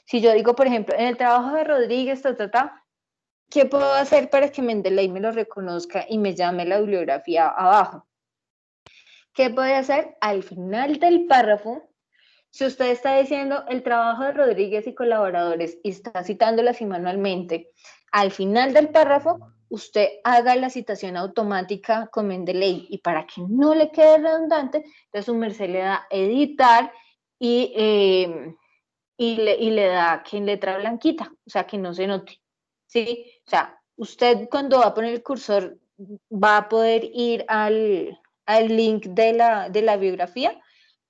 si yo digo, por ejemplo, en el trabajo de Rodríguez, ¿qué puedo hacer para que Mendeley me lo reconozca y me llame la bibliografía abajo? ¿Qué puede hacer? Al final del párrafo, si usted está diciendo el trabajo de Rodríguez y colaboradores y está citándolo así manualmente, al final del párrafo, usted haga la citación automática con Mendeley, y para que no le quede redundante, entonces su merced le da editar y le da que en letra blanquita, o sea, que no se note, ¿sí? O sea, usted cuando va a poner el cursor va a poder ir al link de la biografía,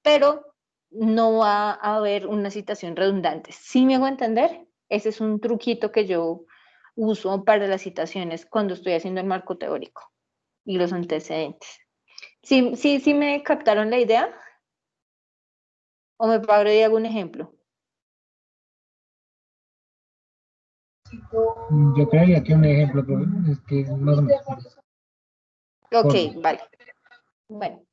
pero no va a haber una citación redundante. ¿Sí me hago entender? Ese es un truquito que yo uso para las citaciones cuando estoy haciendo el marco teórico y los antecedentes. ¿Sí me captaron la idea? ¿O me paro y hago un ejemplo? Yo creería que un ejemplo, pero es que más o menos. Ok, Forma. vale. Bueno,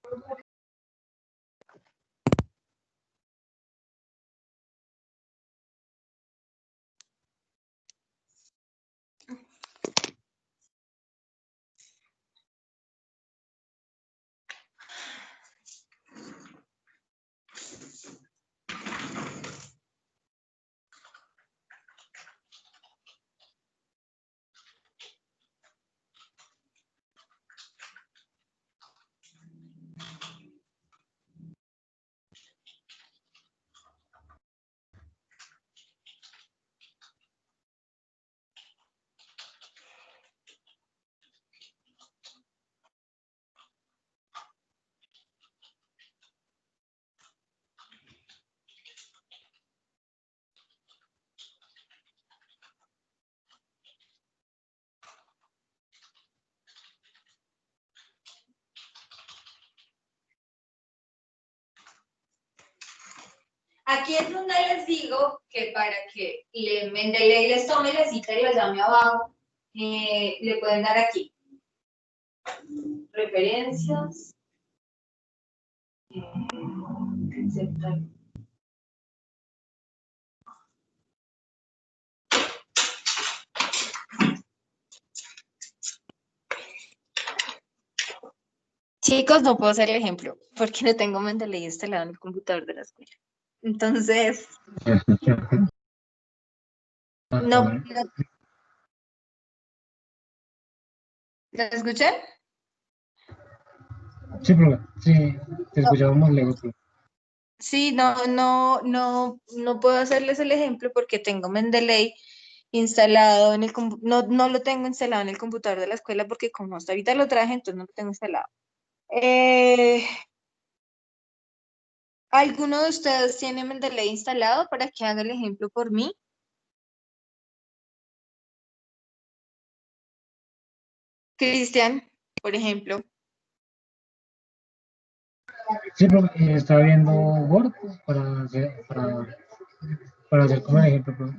aquí es donde les digo que para que Mendeley les tome la cita y la llame abajo, le pueden dar aquí. Referencias. Aceptar. Chicos, no puedo hacer el ejemplo porque no tengo Mendeley instalado en el computador de la escuela. Entonces, no, ¿lo escuchan? Sí, profe, sí, te escuchábamos lejos, profe. Sí, no puedo hacerles el ejemplo porque tengo Mendeley instalado en el no lo tengo instalado en el computador de la escuela porque como hasta ahorita lo traje, entonces no lo tengo instalado. ¿Alguno de ustedes tiene Mendeley instalado para que haga el ejemplo por mí? Cristian, por ejemplo. Sí, profe, estaba viendo Word para hacer como el ejemplo, profe.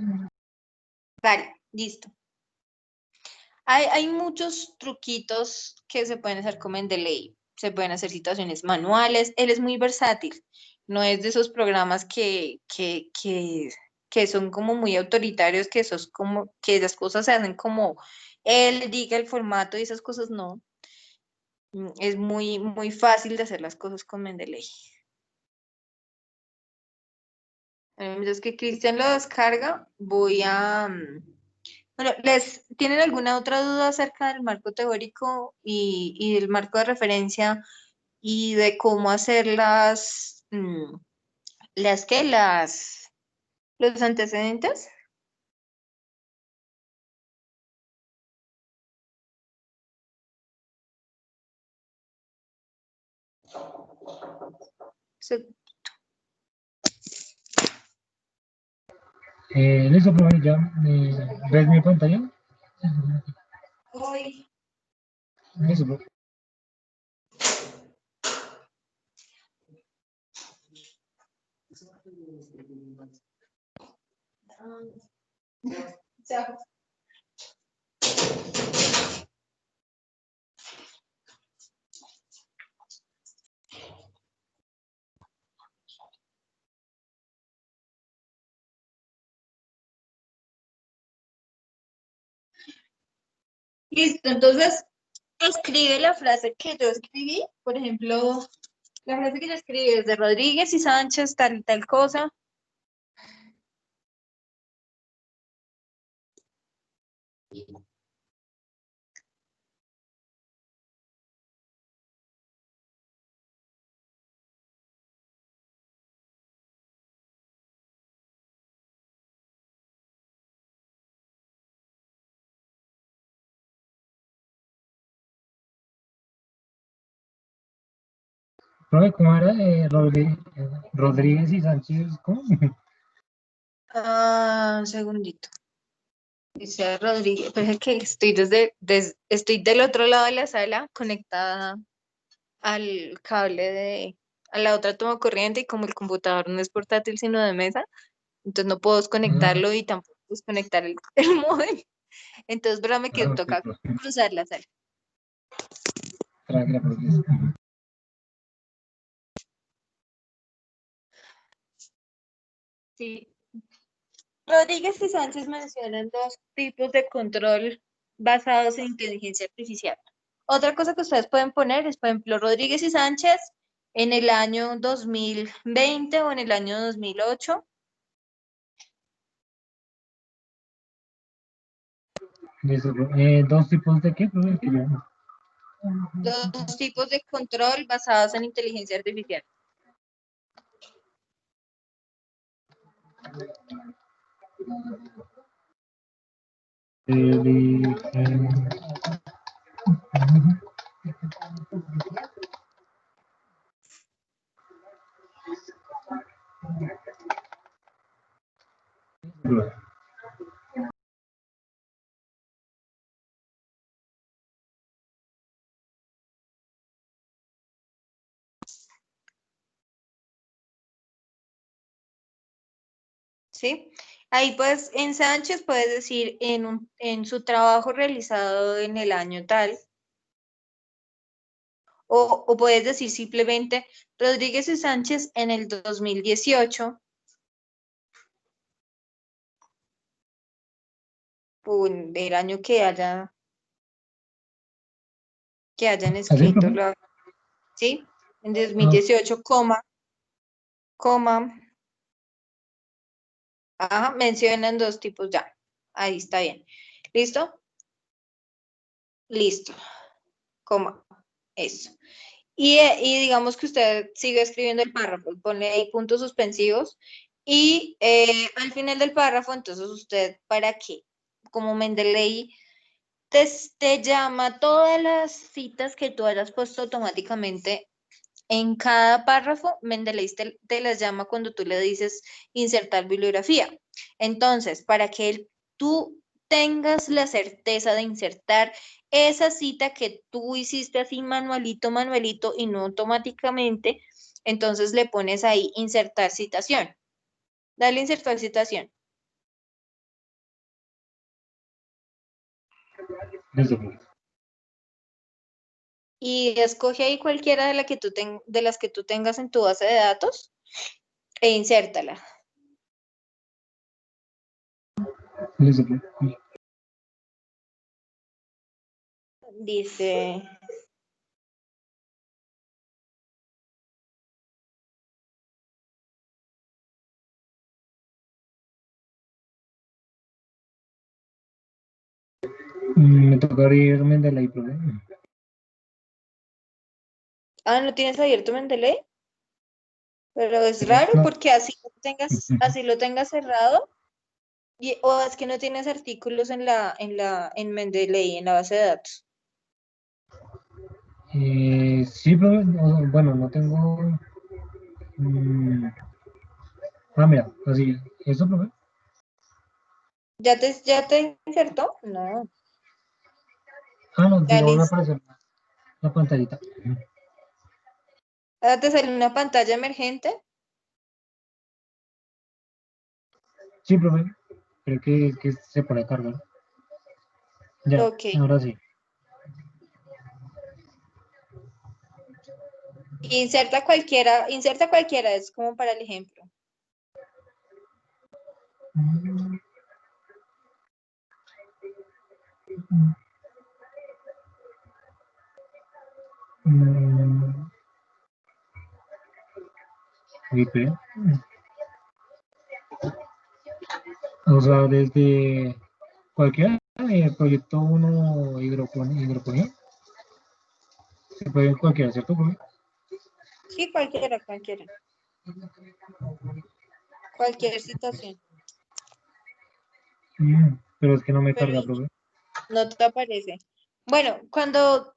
Vale, listo. Hay muchos truquitos que se pueden hacer con Mendeley. Se pueden hacer situaciones manuales. Él es muy versátil. No es de esos programas que son como muy autoritarios, que esos como, que las cosas se hacen como él diga el formato y esas cosas no. Es muy fácil de hacer las cosas con Mendeley. Mientras que Cristian lo descarga, voy a... Bueno, ¿tienen alguna otra duda acerca del marco teórico y del marco de referencia y de cómo hacer los antecedentes? Se- Listo, profe, ya. ¿Ves mi pantalla? Uy, Listo, profe. ya. Listo, entonces escribe la frase que yo escribí. Por ejemplo, la frase que yo escribí es de Rodríguez y Sánchez, tal y tal cosa. Profe, ¿cómo era? Rodríguez y Sánchez, ¿cómo? Un segundito. Dice Rodríguez, pero es que estoy estoy del otro lado de la sala conectada al cable a la otra toma corriente y como el computador no es portátil sino de mesa, entonces no puedo Ah, desconectarlo y tampoco desconectar el módem. Entonces, espérame que ok, toca profe. cruzar la sala. Tranquila, profe. Sí. Rodríguez y Sánchez mencionan dos tipos de control basados en inteligencia artificial. Otra cosa que ustedes pueden poner es, por ejemplo, Rodríguez y Sánchez en el año 2020 o en el año 2008. Listo, ¿dos tipos de qué, profe? Que yo- Dos tipos de control basados en inteligencia artificial. eh, profe. ¿Sí? Ahí pues en Sánchez puedes decir en su trabajo realizado en el año tal, o puedes decir simplemente Rodríguez y Sánchez en el 2018, o en el año que hayan ¿Así, escrito, profe? ¿sí? En Ah, 2018, coma, ajá, mencionan dos tipos ya. Ahí está bien. ¿Listo? Listo, coma, eso. Y digamos que usted sigue escribiendo el párrafo, pone ahí puntos suspensivos y al final del párrafo, entonces usted, ¿para qué? Como Mendeley te llama todas las citas que tú hayas puesto automáticamente en cada párrafo, Mendeley te las llama cuando tú le dices insertar bibliografía. Entonces, para que tú tengas la certeza de insertar esa cita que tú hiciste así manualito, manualito y no automáticamente, entonces le pones ahí insertar citación. Dale insertar citación. listo, profe. Y escoge ahí cualquiera de las que tú tengas en tu base de datos e insértala. Listo, profe. Dice, Me tocaría irme de la profe. ¿no tienes abierto Mendeley? Pero es raro No, porque así lo tengas cerrado, o es que no tienes artículos en Mendeley, en la base de datos. sí, profe. Bueno, no tengo. mm, mira, así. ¿Eso, profe? ¿Ya te insertó? No. Ah, no, Dale, digamos, me apareció la pantallita. te sale una pantalla emergente. Sí, profe. Creo que se pone a cargar. Ya, Ok. ahora sí. Inserta cualquiera, es como para el ejemplo. Mm, IP. O sea, desde cualquier proyecto 1 hidroponía, se puede en cualquiera, ¿cierto, profe? Sí, cualquiera. Cualquier situación. Pero es que no me Pero carga, profe. no te aparece. Bueno, cuando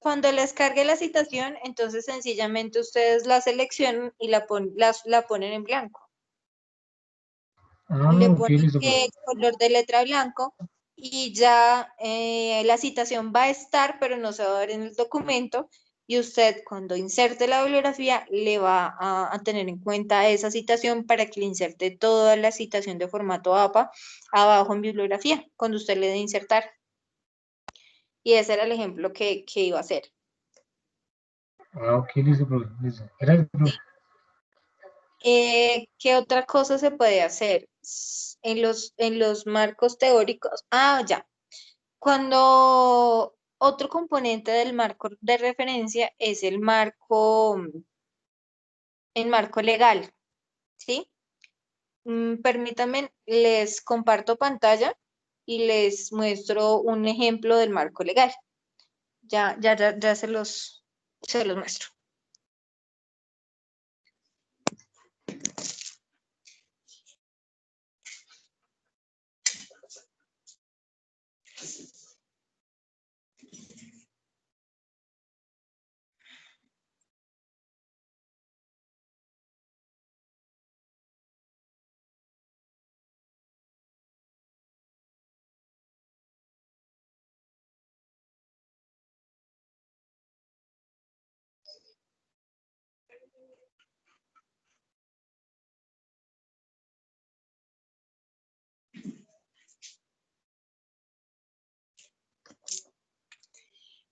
Cuando les cargue la citación, entonces sencillamente ustedes la seleccionan y la ponen en blanco. Ah, Le ok, ponen listo, profe. el color de letra blanco y ya la citación va a estar, pero no se va a ver en el documento. Y usted cuando inserte la bibliografía le va a tener en cuenta esa citación para que le inserte toda la citación de formato APA abajo en bibliografía, cuando usted le dé insertar. Y ese era el ejemplo que iba a hacer. Ah, ok, listo, profe. Listo. Gracias, profe. ¿Qué otra cosa se puede hacer? En los marcos teóricos. Ah, ya. Cuando otro componente del marco de referencia es el marco legal, ¿sí? Permítanme, les comparto pantalla y les muestro un ejemplo del marco legal. Ya se los muestro.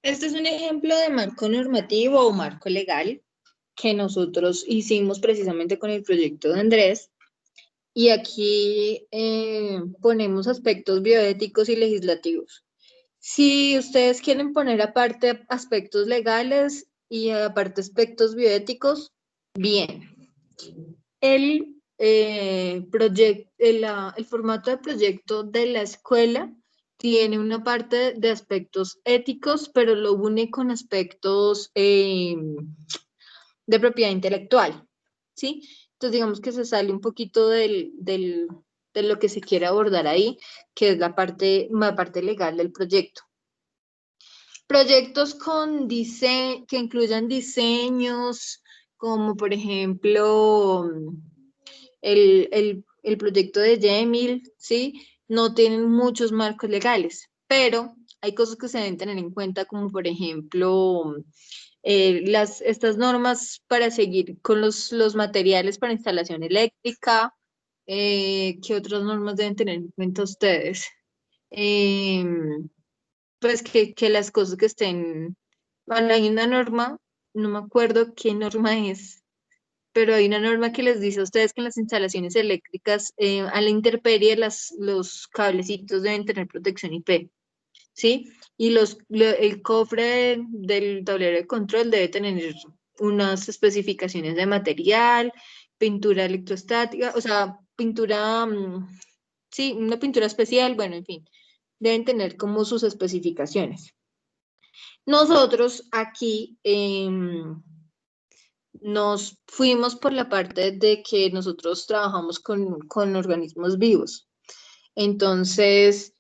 Este es un ejemplo de marco normativo o marco legal que nosotros hicimos precisamente con el proyecto de Andrés. Y aquí ponemos aspectos bioéticos y legislativos. Si ustedes quieren poner aparte aspectos legales y aparte aspectos bioéticos, bien. El formato de proyecto de la escuela tiene una parte de aspectos éticos, pero lo une con aspectos de propiedad intelectual, ¿sí? Entonces, digamos que se sale un poquito de lo que se quiere abordar ahí, que es la parte legal del proyecto. Proyectos que incluyan diseños, como por ejemplo el proyecto de Yemil, ¿sí? No tienen muchos marcos legales, pero hay cosas que se deben tener en cuenta, como por ejemplo estas normas para seguir con los materiales para instalación eléctrica. ¿Qué otras normas deben tener en cuenta ustedes? Pues que las cosas que estén, bueno, hay una norma, no me acuerdo qué norma es, pero hay una norma que les dice a ustedes que en las instalaciones eléctricas, a la intemperie, los cablecitos deben tener protección IP, ¿sí? Y el cofre del tablero de control debe tener unas especificaciones de material, pintura electrostática, o sea, pintura, sí, una pintura especial, bueno, en fin, deben tener como sus especificaciones. Nosotros aquí nos fuimos por la parte de que nosotros trabajamos con organismos vivos. Entonces,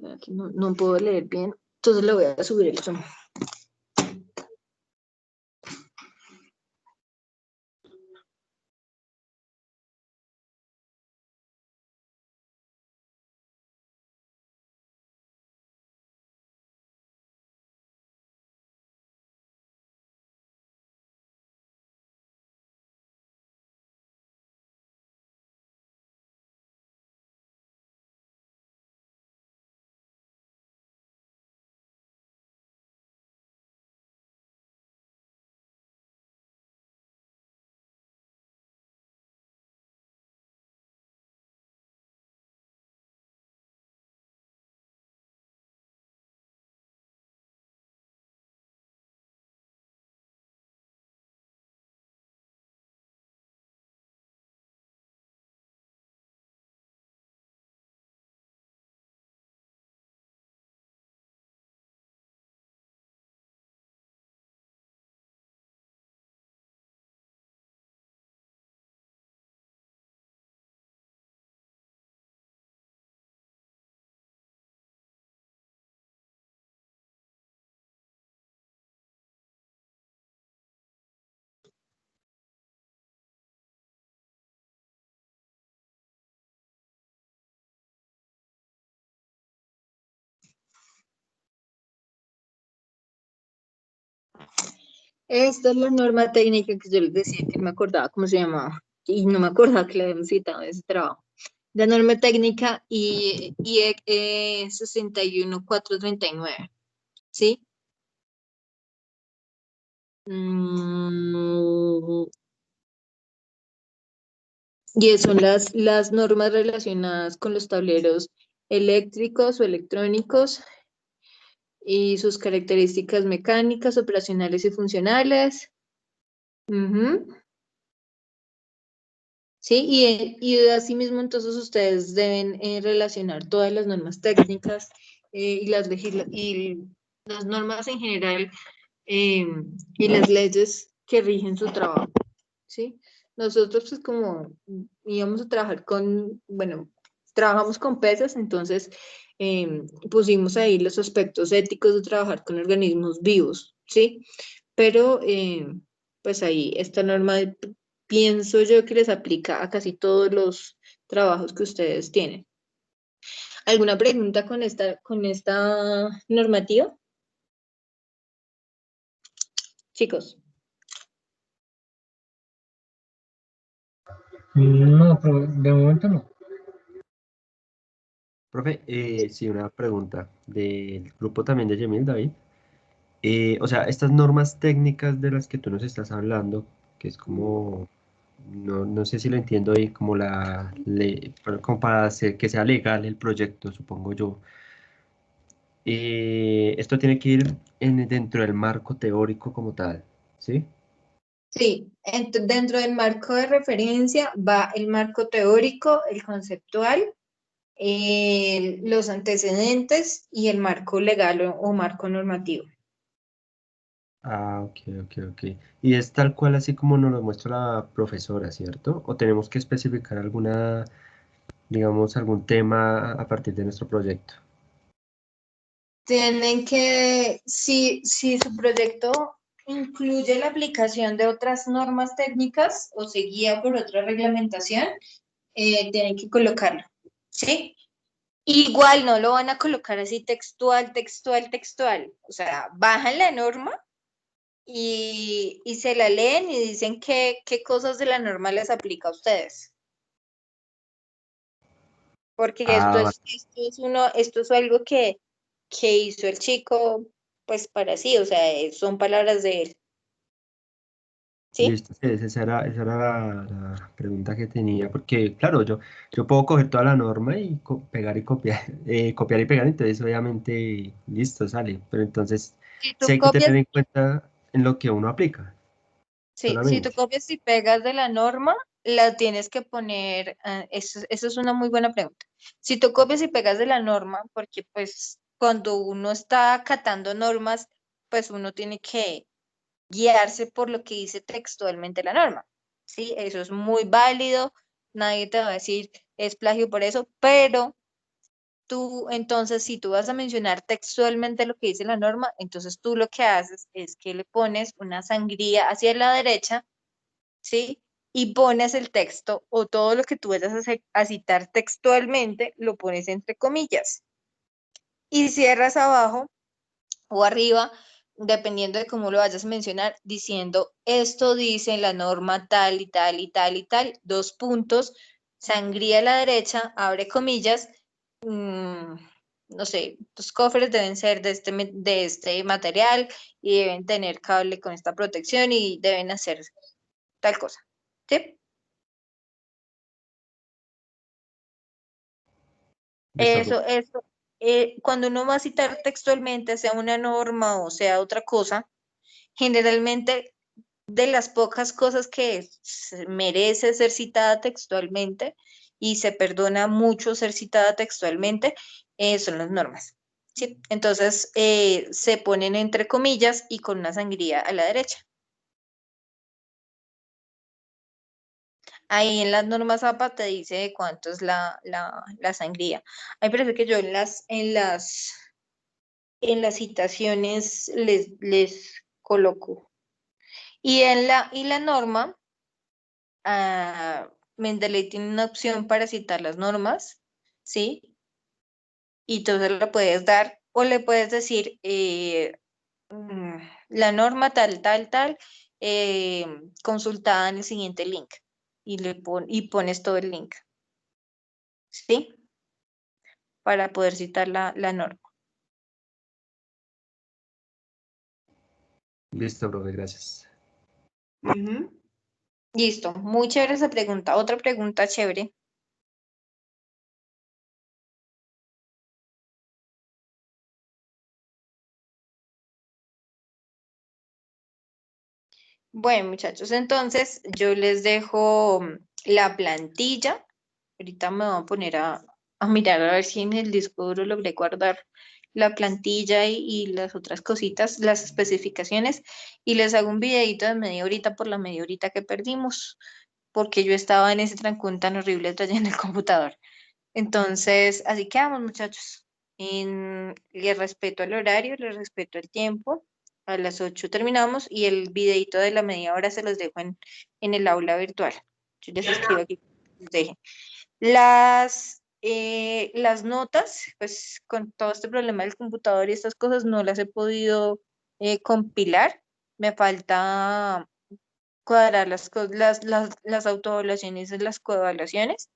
aquí no puedo leer bien, entonces le voy a subir el zoom. Esta es la norma técnica que yo les decía que no me acordaba cómo se llamaba y no me acordaba que la habíamos citado en ese trabajo. La norma técnica IEC 61439, ¿sí? Y son las normas relacionadas con los tableros eléctricos o electrónicos y sus características mecánicas, operacionales y funcionales. Ujú. Sí, y asimismo entonces ustedes deben relacionar todas las normas técnicas y las normas en general eh, y las leyes que rigen su trabajo, ¿sí? Nosotros pues como íbamos a trabajar bueno, trabajamos con pesas, entonces pusimos ahí los aspectos éticos de trabajar con organismos vivos, ¿sí? Pero pues ahí esta norma pienso yo que les aplica a casi todos los trabajos que ustedes tienen. ¿Alguna pregunta con esta normativa? Chicos. No, de momento no. Profe, sí, una pregunta del grupo también de Yemil, David. O sea, estas normas técnicas de las que tú nos estás hablando, que es como, no sé si lo entiendo ahí, como como para hacer que sea legal el proyecto, supongo yo. Esto tiene que ir dentro del marco teórico como tal, ¿sí? Sí, dentro del marco de referencia va el marco teórico, el conceptual, los antecedentes y el marco legal o marco normativo. Ah, ok, ok, ok. Y es tal cual así como nos lo muestra la profesora, ¿cierto? ¿O tenemos que especificar digamos, algún tema a partir de nuestro proyecto? Tienen que, si su proyecto incluye la aplicación de otras normas técnicas o se guía por otra reglamentación, tienen que colocarlo, ¿sí? Igual no lo van a colocar así textual, textual, textual. O sea, bajan la norma y se la leen y dicen qué cosas de la norma les aplica a ustedes. Porque Ah, vale. esto es algo que hizo el chico, pues para sí, o sea, son palabras de él, ¿sí? Listo, sí, esa era la pregunta que tenía, porque claro, yo puedo coger toda la norma y pegar y copiar, copiar y pegar, entonces obviamente listo, sale, pero entonces Si sí tú hay que copias, tener en cuenta en lo que uno aplica, sí, si tú solamente. copias y pegas de la norma, la tienes que poner, eso es una muy buena pregunta. Si tú copias y pegas de la norma, porque pues cuando uno está acatando normas, pues uno tiene que guiarse por lo que dice textualmente la norma. Sí, eso es muy válido, nadie te va a decir es plagio por eso, pero tú, entonces, si tú vas a mencionar textualmente lo que dice la norma, entonces tú lo que haces es que le pones una sangría hacia la derecha, ¿sí? Y pones el texto o todo lo que tú vayas a citar textualmente, lo pones entre comillas. Y cierras abajo o arriba, dependiendo de cómo lo vayas a mencionar, diciendo esto dice la norma tal y tal y tal y tal, dos puntos, sangría a la derecha, abre comillas, no sé, tus cofres deben ser de este material y deben tener cable con esta protección y deben hacer tal cosa. ¿Sí? Listo, profe. Eso. Cuando uno va a citar textualmente, sea una norma o sea otra cosa, generalmente de las pocas cosas que merece ser citada textualmente y se perdona mucho ser citada textualmente, son las normas. ¿Sí? Entonces se ponen entre comillas y con una sangría a la derecha. Ahí en las normas APA te dice de cuánto es la sangría. A mí me parece que yo en las citaciones les coloco. Y la norma, Mendeley tiene una opción para citar las normas, ¿sí? Y tú se la puedes dar o le puedes decir, la norma tal, tal, tal, consultada en el siguiente link. Y pones todo el link, ¿sí? Para poder citar la norma. Listo, profe, gracias. Ujú. Listo, muy chévere esa pregunta. Otra pregunta chévere. Bueno, muchachos, entonces yo les dejo la plantilla. Ahorita me voy a poner a mirar a ver si en el disco duro logré guardar la plantilla y las otras cositas, las especificaciones, y les hago un videito de media horita por la media horita que perdimos, porque yo estaba en ese trancón tan horrible trayendo el computador. Entonces, así quedamos, muchachos. Les respeto el horario, les respeto el tiempo. A las 8 terminamos y el videito de la media hora se los dejo en el aula virtual. Yo les escribo aquí. Les deje. Las notas, pues con todo este problema del computador y estas cosas, no las he podido compilar. Me falta cuadrar las autoevaluaciones y las coevaluaciones.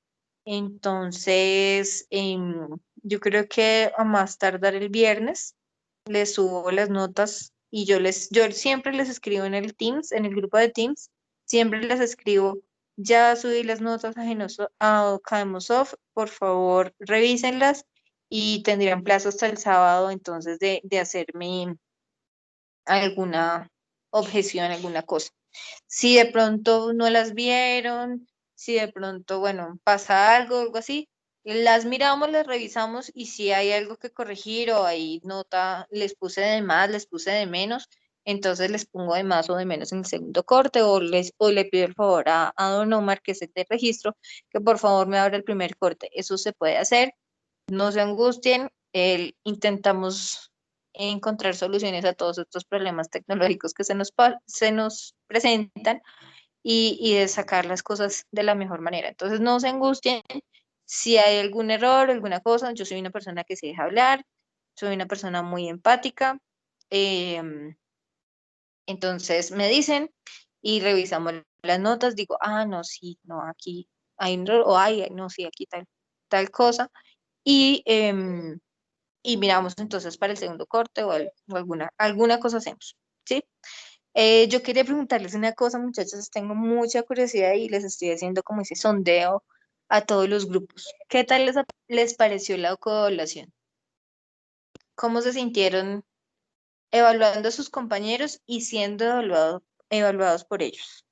Entonces, yo creo que a más tardar el viernes les subo las notas y yo siempre les escribo en el Teams, en el grupo de Teams, siempre les escribo, ya subí las notas a Academossoft, por favor, revísenlas y tendrían plazo hasta el sábado entonces de hacerme alguna objeción, alguna cosa. Si de pronto no las vieron, si de pronto, bueno, pasa algo así, las miramos, las revisamos y si hay algo que corregir o hay nota, les puse de más, les puse de menos, entonces les pongo de más o de menos en el segundo corte o le pido el favor a Don Omar, que es el de registro, que por favor me abra el primer corte. Eso se puede hacer, no se angustien, intentamos encontrar soluciones a todos estos problemas tecnológicos que se nos presentan y de sacar las cosas de la mejor manera. Entonces, no se angustien si hay algún error, alguna cosa. Yo soy una persona que se deja hablar, soy una persona muy empática. em, entonces, me dicen y revisamos las notas. Digo, no, sí, no, aquí hay un error, o no, sí, aquí tal cosa. Y, y miramos entonces para el segundo corte o alguna cosa hacemos, ¿sí? Yo quería preguntarles una cosa, muchachos, tengo mucha curiosidad y les estoy haciendo como ese sondeo a todos los grupos. ¿Qué tal les pareció la coevaluación? ¿Cómo se sintieron evaluando a sus compañeros y siendo evaluados por ellos?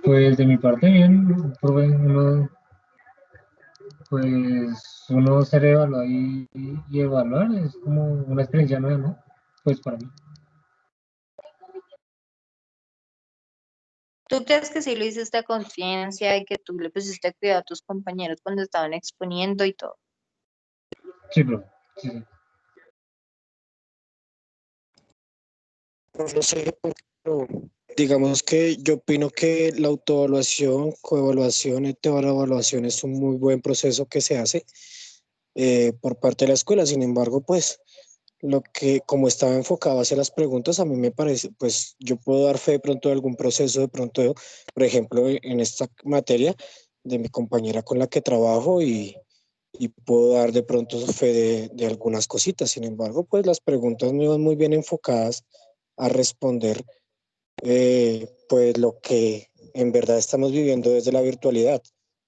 Pues de mi parte bien, profe, uno ser evaluado y evaluar es como una experiencia nueva, ¿no? Pues para mí. ¿Tú crees que sí lo hiciste a conciencia y que tú le pusiste cuidado a tus compañeros cuando estaban exponiendo y todo? Sí, profe. Sí, sí. No sé, pero digamos que yo opino que la autoevaluación, coevaluación, evaluación es un muy buen proceso que se hace por parte de la escuela. Sin embargo, pues lo que como estaba enfocado hacia las preguntas, a mí me parece, pues yo puedo dar fe de pronto de algún proceso, de pronto, por ejemplo, en esta materia de mi compañera con la que trabajo y puedo dar de pronto fe de algunas cositas. Sin embargo, pues las preguntas me van muy bien enfocadas a responder pues lo que en verdad estamos viviendo desde la virtualidad.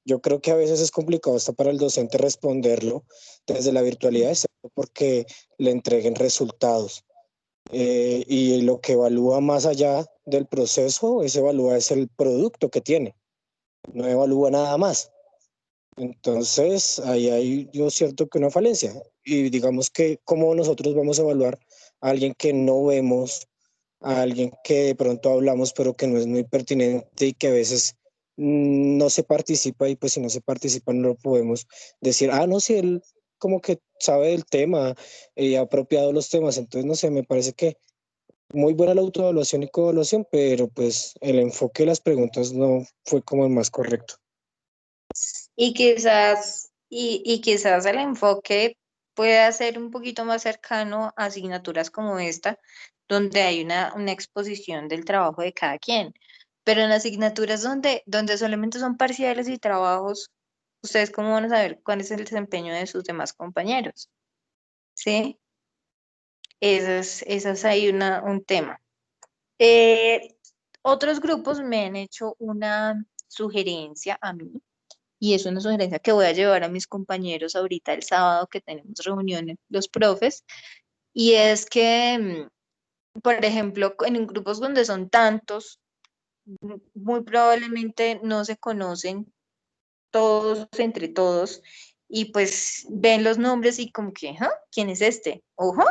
Yo creo que a veces es complicado hasta para el docente responderlo desde la virtualidad, excepto porque le entreguen resultados. Y lo que evalúa más allá del proceso, es el producto que tiene, no evalúa nada más. Entonces, ahí hay yo cierto que una falencia. Y digamos que cómo nosotros vamos a evaluar a alguien que no vemos, a alguien que de pronto hablamos pero que no es muy pertinente y que a veces no se participa y pues si no se participa no lo podemos decir, no, si él como que sabe del tema y ha apropiado los temas, entonces no sé, me parece que muy buena la autoevaluación y coevaluación, pero pues el enfoque de las preguntas no fue como el más correcto. Y quizás y quizás el enfoque pueda ser un poquito más cercano a asignaturas como esta, donde hay una exposición del trabajo de cada quien. Pero en asignaturas donde solamente son parciales y trabajos, ¿ustedes cómo van a saber cuál es el desempeño de sus demás compañeros? ¿Sí? Ese es ahí un tema. Eh, Otros grupos me han hecho una sugerencia a mí, y es una sugerencia que voy a llevar a mis compañeros ahorita el sábado que tenemos reuniones los profes, y es que, por ejemplo, en grupos donde son tantos, muy probablemente no se conocen todos entre todos, y pues ven los nombres y como que, ¿ah? ¿Quién es este? Ojo,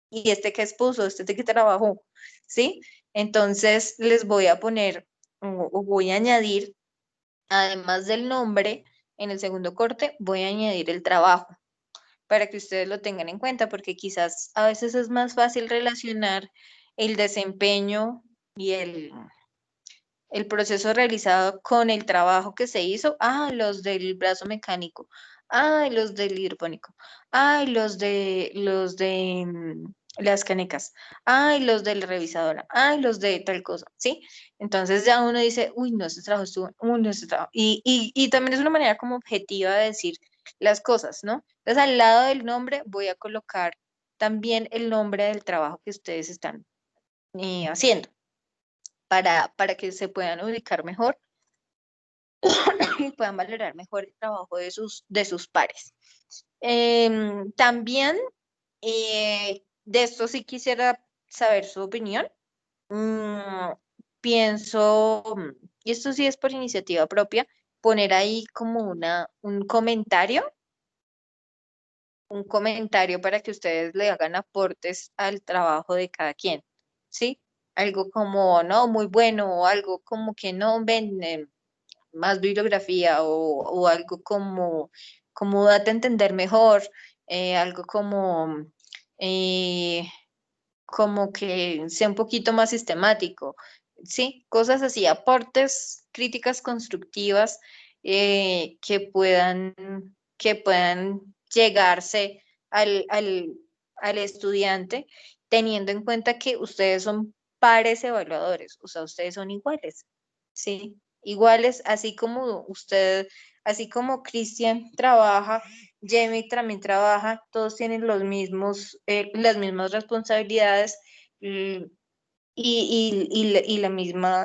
¿y este que expuso? ¿Este de qué trabajó? ¿Sí? Entonces les voy a poner o voy a añadir, además del nombre, en el segundo corte, voy a añadir el trabajo para que ustedes lo tengan en cuenta, porque quizás a veces es más fácil relacionar el desempeño y el proceso realizado con el trabajo que se hizo. Ah, los del brazo mecánico. Ah, los del hidropónico. Ay, los de las canecas. Ay, los de la revisadora. Ay, los de tal cosa. ¿Sí? Entonces ya uno dice, uy, no, ese trabajo estuvo, uy, no, ese trabajo. Y también es una manera como objetiva de decir las cosas, ¿no? Entonces al lado del nombre voy a colocar también el nombre del trabajo que ustedes están haciendo para que se puedan ubicar mejor y puedan valorar mejor el trabajo de sus pares. También de esto sí quisiera saber su opinión. Mm, Pienso, y esto sí es por iniciativa propia, poner ahí como un comentario para que ustedes le hagan aportes al trabajo de cada quien, ¿sí? Algo como, no, muy bueno, o algo como que no, ven, más bibliografía, o algo como date a entender mejor, algo eh, como que sea un poquito más sistemático, ¿sí? Cosas así, aportes, críticas constructivas que puedan llegarse al estudiante, teniendo en cuenta que ustedes son pares evaluadores, o sea, ustedes son iguales, ¿sí? Iguales, así como Cristian trabaja, Jamie también trabaja, todos tienen las mismas responsabilidades, y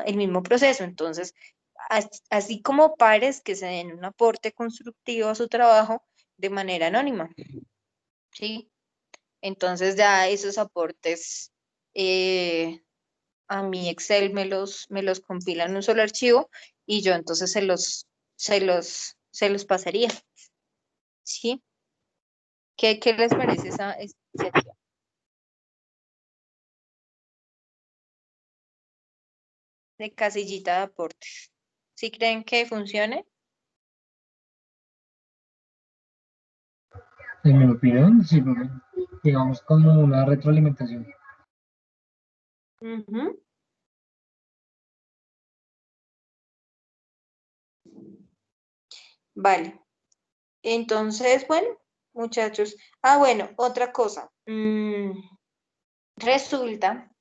el mismo proceso. Entonces, así como pares que se den un aporte constructivo a su trabajo de manera anónima, ¿sí? Entonces ya esos aportes eh, a mi Excel me los compilan en un solo archivo, y yo entonces se los pasaría, ¿sí? ¿Qué les parece esa iniciativa? De casillita de aportes. ¿Sí creen que funcione? En mi opinión, sí, porque digamos como una retroalimentación. Ujú. Vale. Entonces, bueno, muchachos. Ah, bueno, otra cosa. Resulta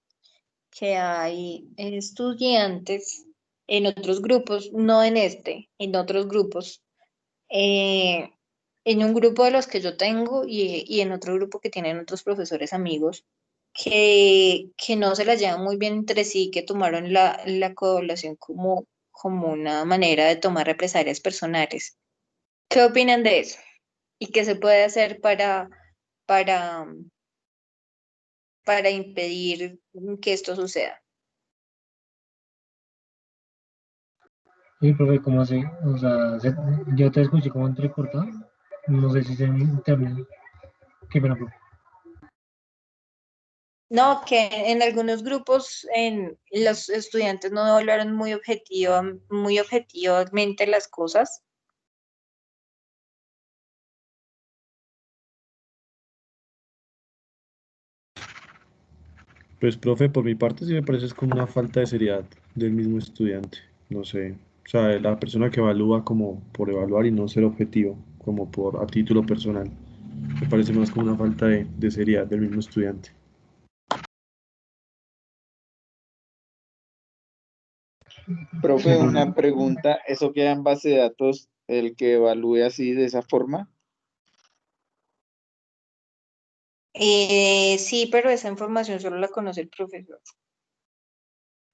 que hay estudiantes en otros grupos, no en este, en otros grupos, eh, en un grupo de los que yo tengo, y en otro grupo que tienen otros profesores amigos, que no se las llevan muy bien entre sí, que tomaron la coevaluación como una manera de tomar represalias personales. ¿Qué opinan de eso? ¿Y qué se puede hacer para, para impedir que esto suceda? Sí, profe, ¿cómo así? O sea, yo te escuché como entrecortado. No sé si es en internet. Qué pena, profe. No, que en algunos grupos los estudiantes no hablaron muy objetivamente las cosas. Pues, profe, por mi parte sí me parece es como una falta de seriedad del mismo estudiante. No sé. O sea, la persona que evalúa como por evaluar y no ser objetivo. como a título personal. Me parece más como una falta de seriedad del mismo estudiante. Profe, Sí, una pregunta, ¿eso queda en base de datos el que evalúe así de esa forma? Sí, pero esa información solo la conoce el profesor.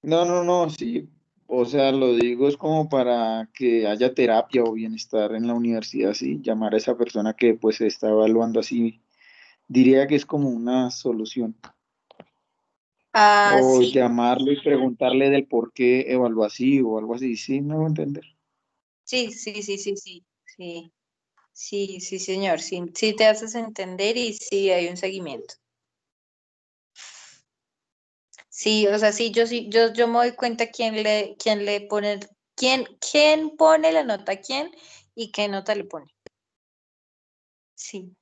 No, sí. O sea, lo digo es como para que haya terapia o bienestar en la universidad, sí, llamar a esa persona que pues se está evaluando así. Diría que es como una solución. Ah, O sí, llamarlo y preguntarle del por qué evaluó así o algo así, sí, me voy a entender. sí, sí, sí, sí, sí, sí, sí, sí, señor, sí, sí te haces entender y sí hay un seguimiento. Sí, o sea, yo me doy cuenta quién le pone, quién pone la nota a quién y qué nota le pone. Sí,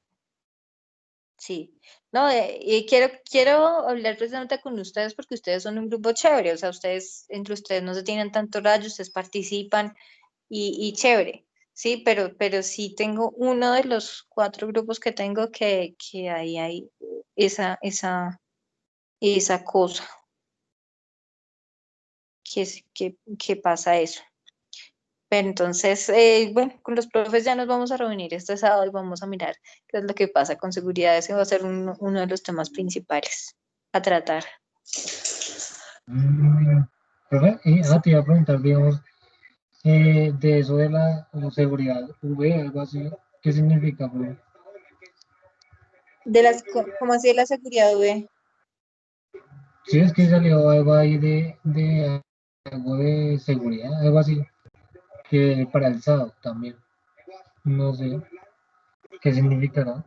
sí. No, y quiero hablar precisamente con ustedes porque ustedes son un grupo chévere, o sea, entre ustedes no se tienen tanto rayo, ustedes participan y chévere, sí, pero sí tengo uno de los 4 grupos que tengo que ahí hay esa cosa, que pasa eso. Pero entonces, bueno, con los profes ya nos vamos a reunir este sábado y vamos a mirar qué es lo que pasa con seguridad. Ese va a ser uno de los temas principales a tratar. profe, te iba a preguntar, digamos, de eso de la seguridad V, algo así, ¿qué significa, profe? ¿Cómo así de la seguridad, V? Sí, es que salió algo ahí de algo de seguridad, algo así, que para el sábado también, no sé qué significará,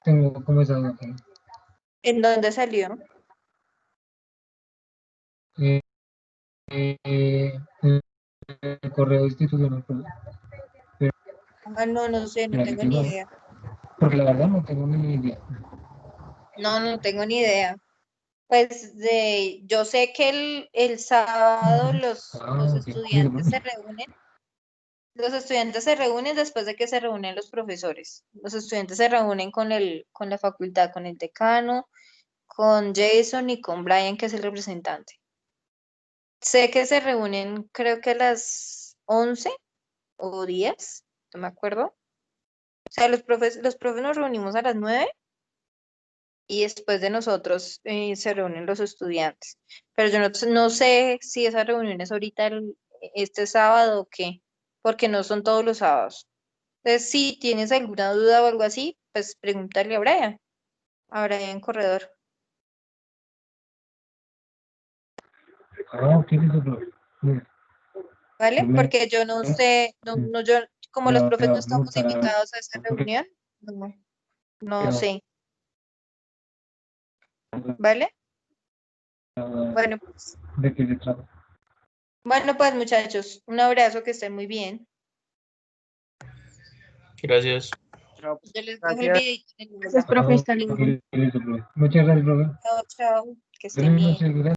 tengo como esa duda. ¿En dónde salió? Eh, en el correo institucional, profe, Ah, no, no sé, no ¿será que tengo ni tengo? idea. Porque la verdad no tengo ni idea. No, no tengo ni idea. Pues yo sé que el sábado los Ok, listo, estudiantes profe. se reúnen. Los estudiantes se reúnen después de que se reúnen los profesores. Los estudiantes se reúnen con la facultad, con el decano, con Jason y con Brian, que es el representante. Sé que se reúnen, creo que a las 11 o 10, no me acuerdo. O sea, los profes nos reunimos a las 9 y después de nosotros se reúnen los estudiantes. Pero yo no sé si esa reunión es ahorita este sábado o qué, porque no son todos los sábados. Entonces, si tienes alguna duda o algo así, pues pregúntale a Brian Corredor, Ok, listo, profe. Bien, ¿vale? yo me, Porque yo no sé, yo, como le los voy profes no a estamos preguntar a invitados a esa porque reunión, no, no creo sé, ¿vale? Bueno, pues, de qué se trata. bueno, pues muchachos, un abrazo, que estén muy bien. Gracias. Chao, Yo les dejo el gracias. videito en el Gracias, WhatsApp. profe, Ok, hasta luego. listo, profe. Muchas gracias, profe. Chao, chao, que estén Buenas bien. noches, gracias.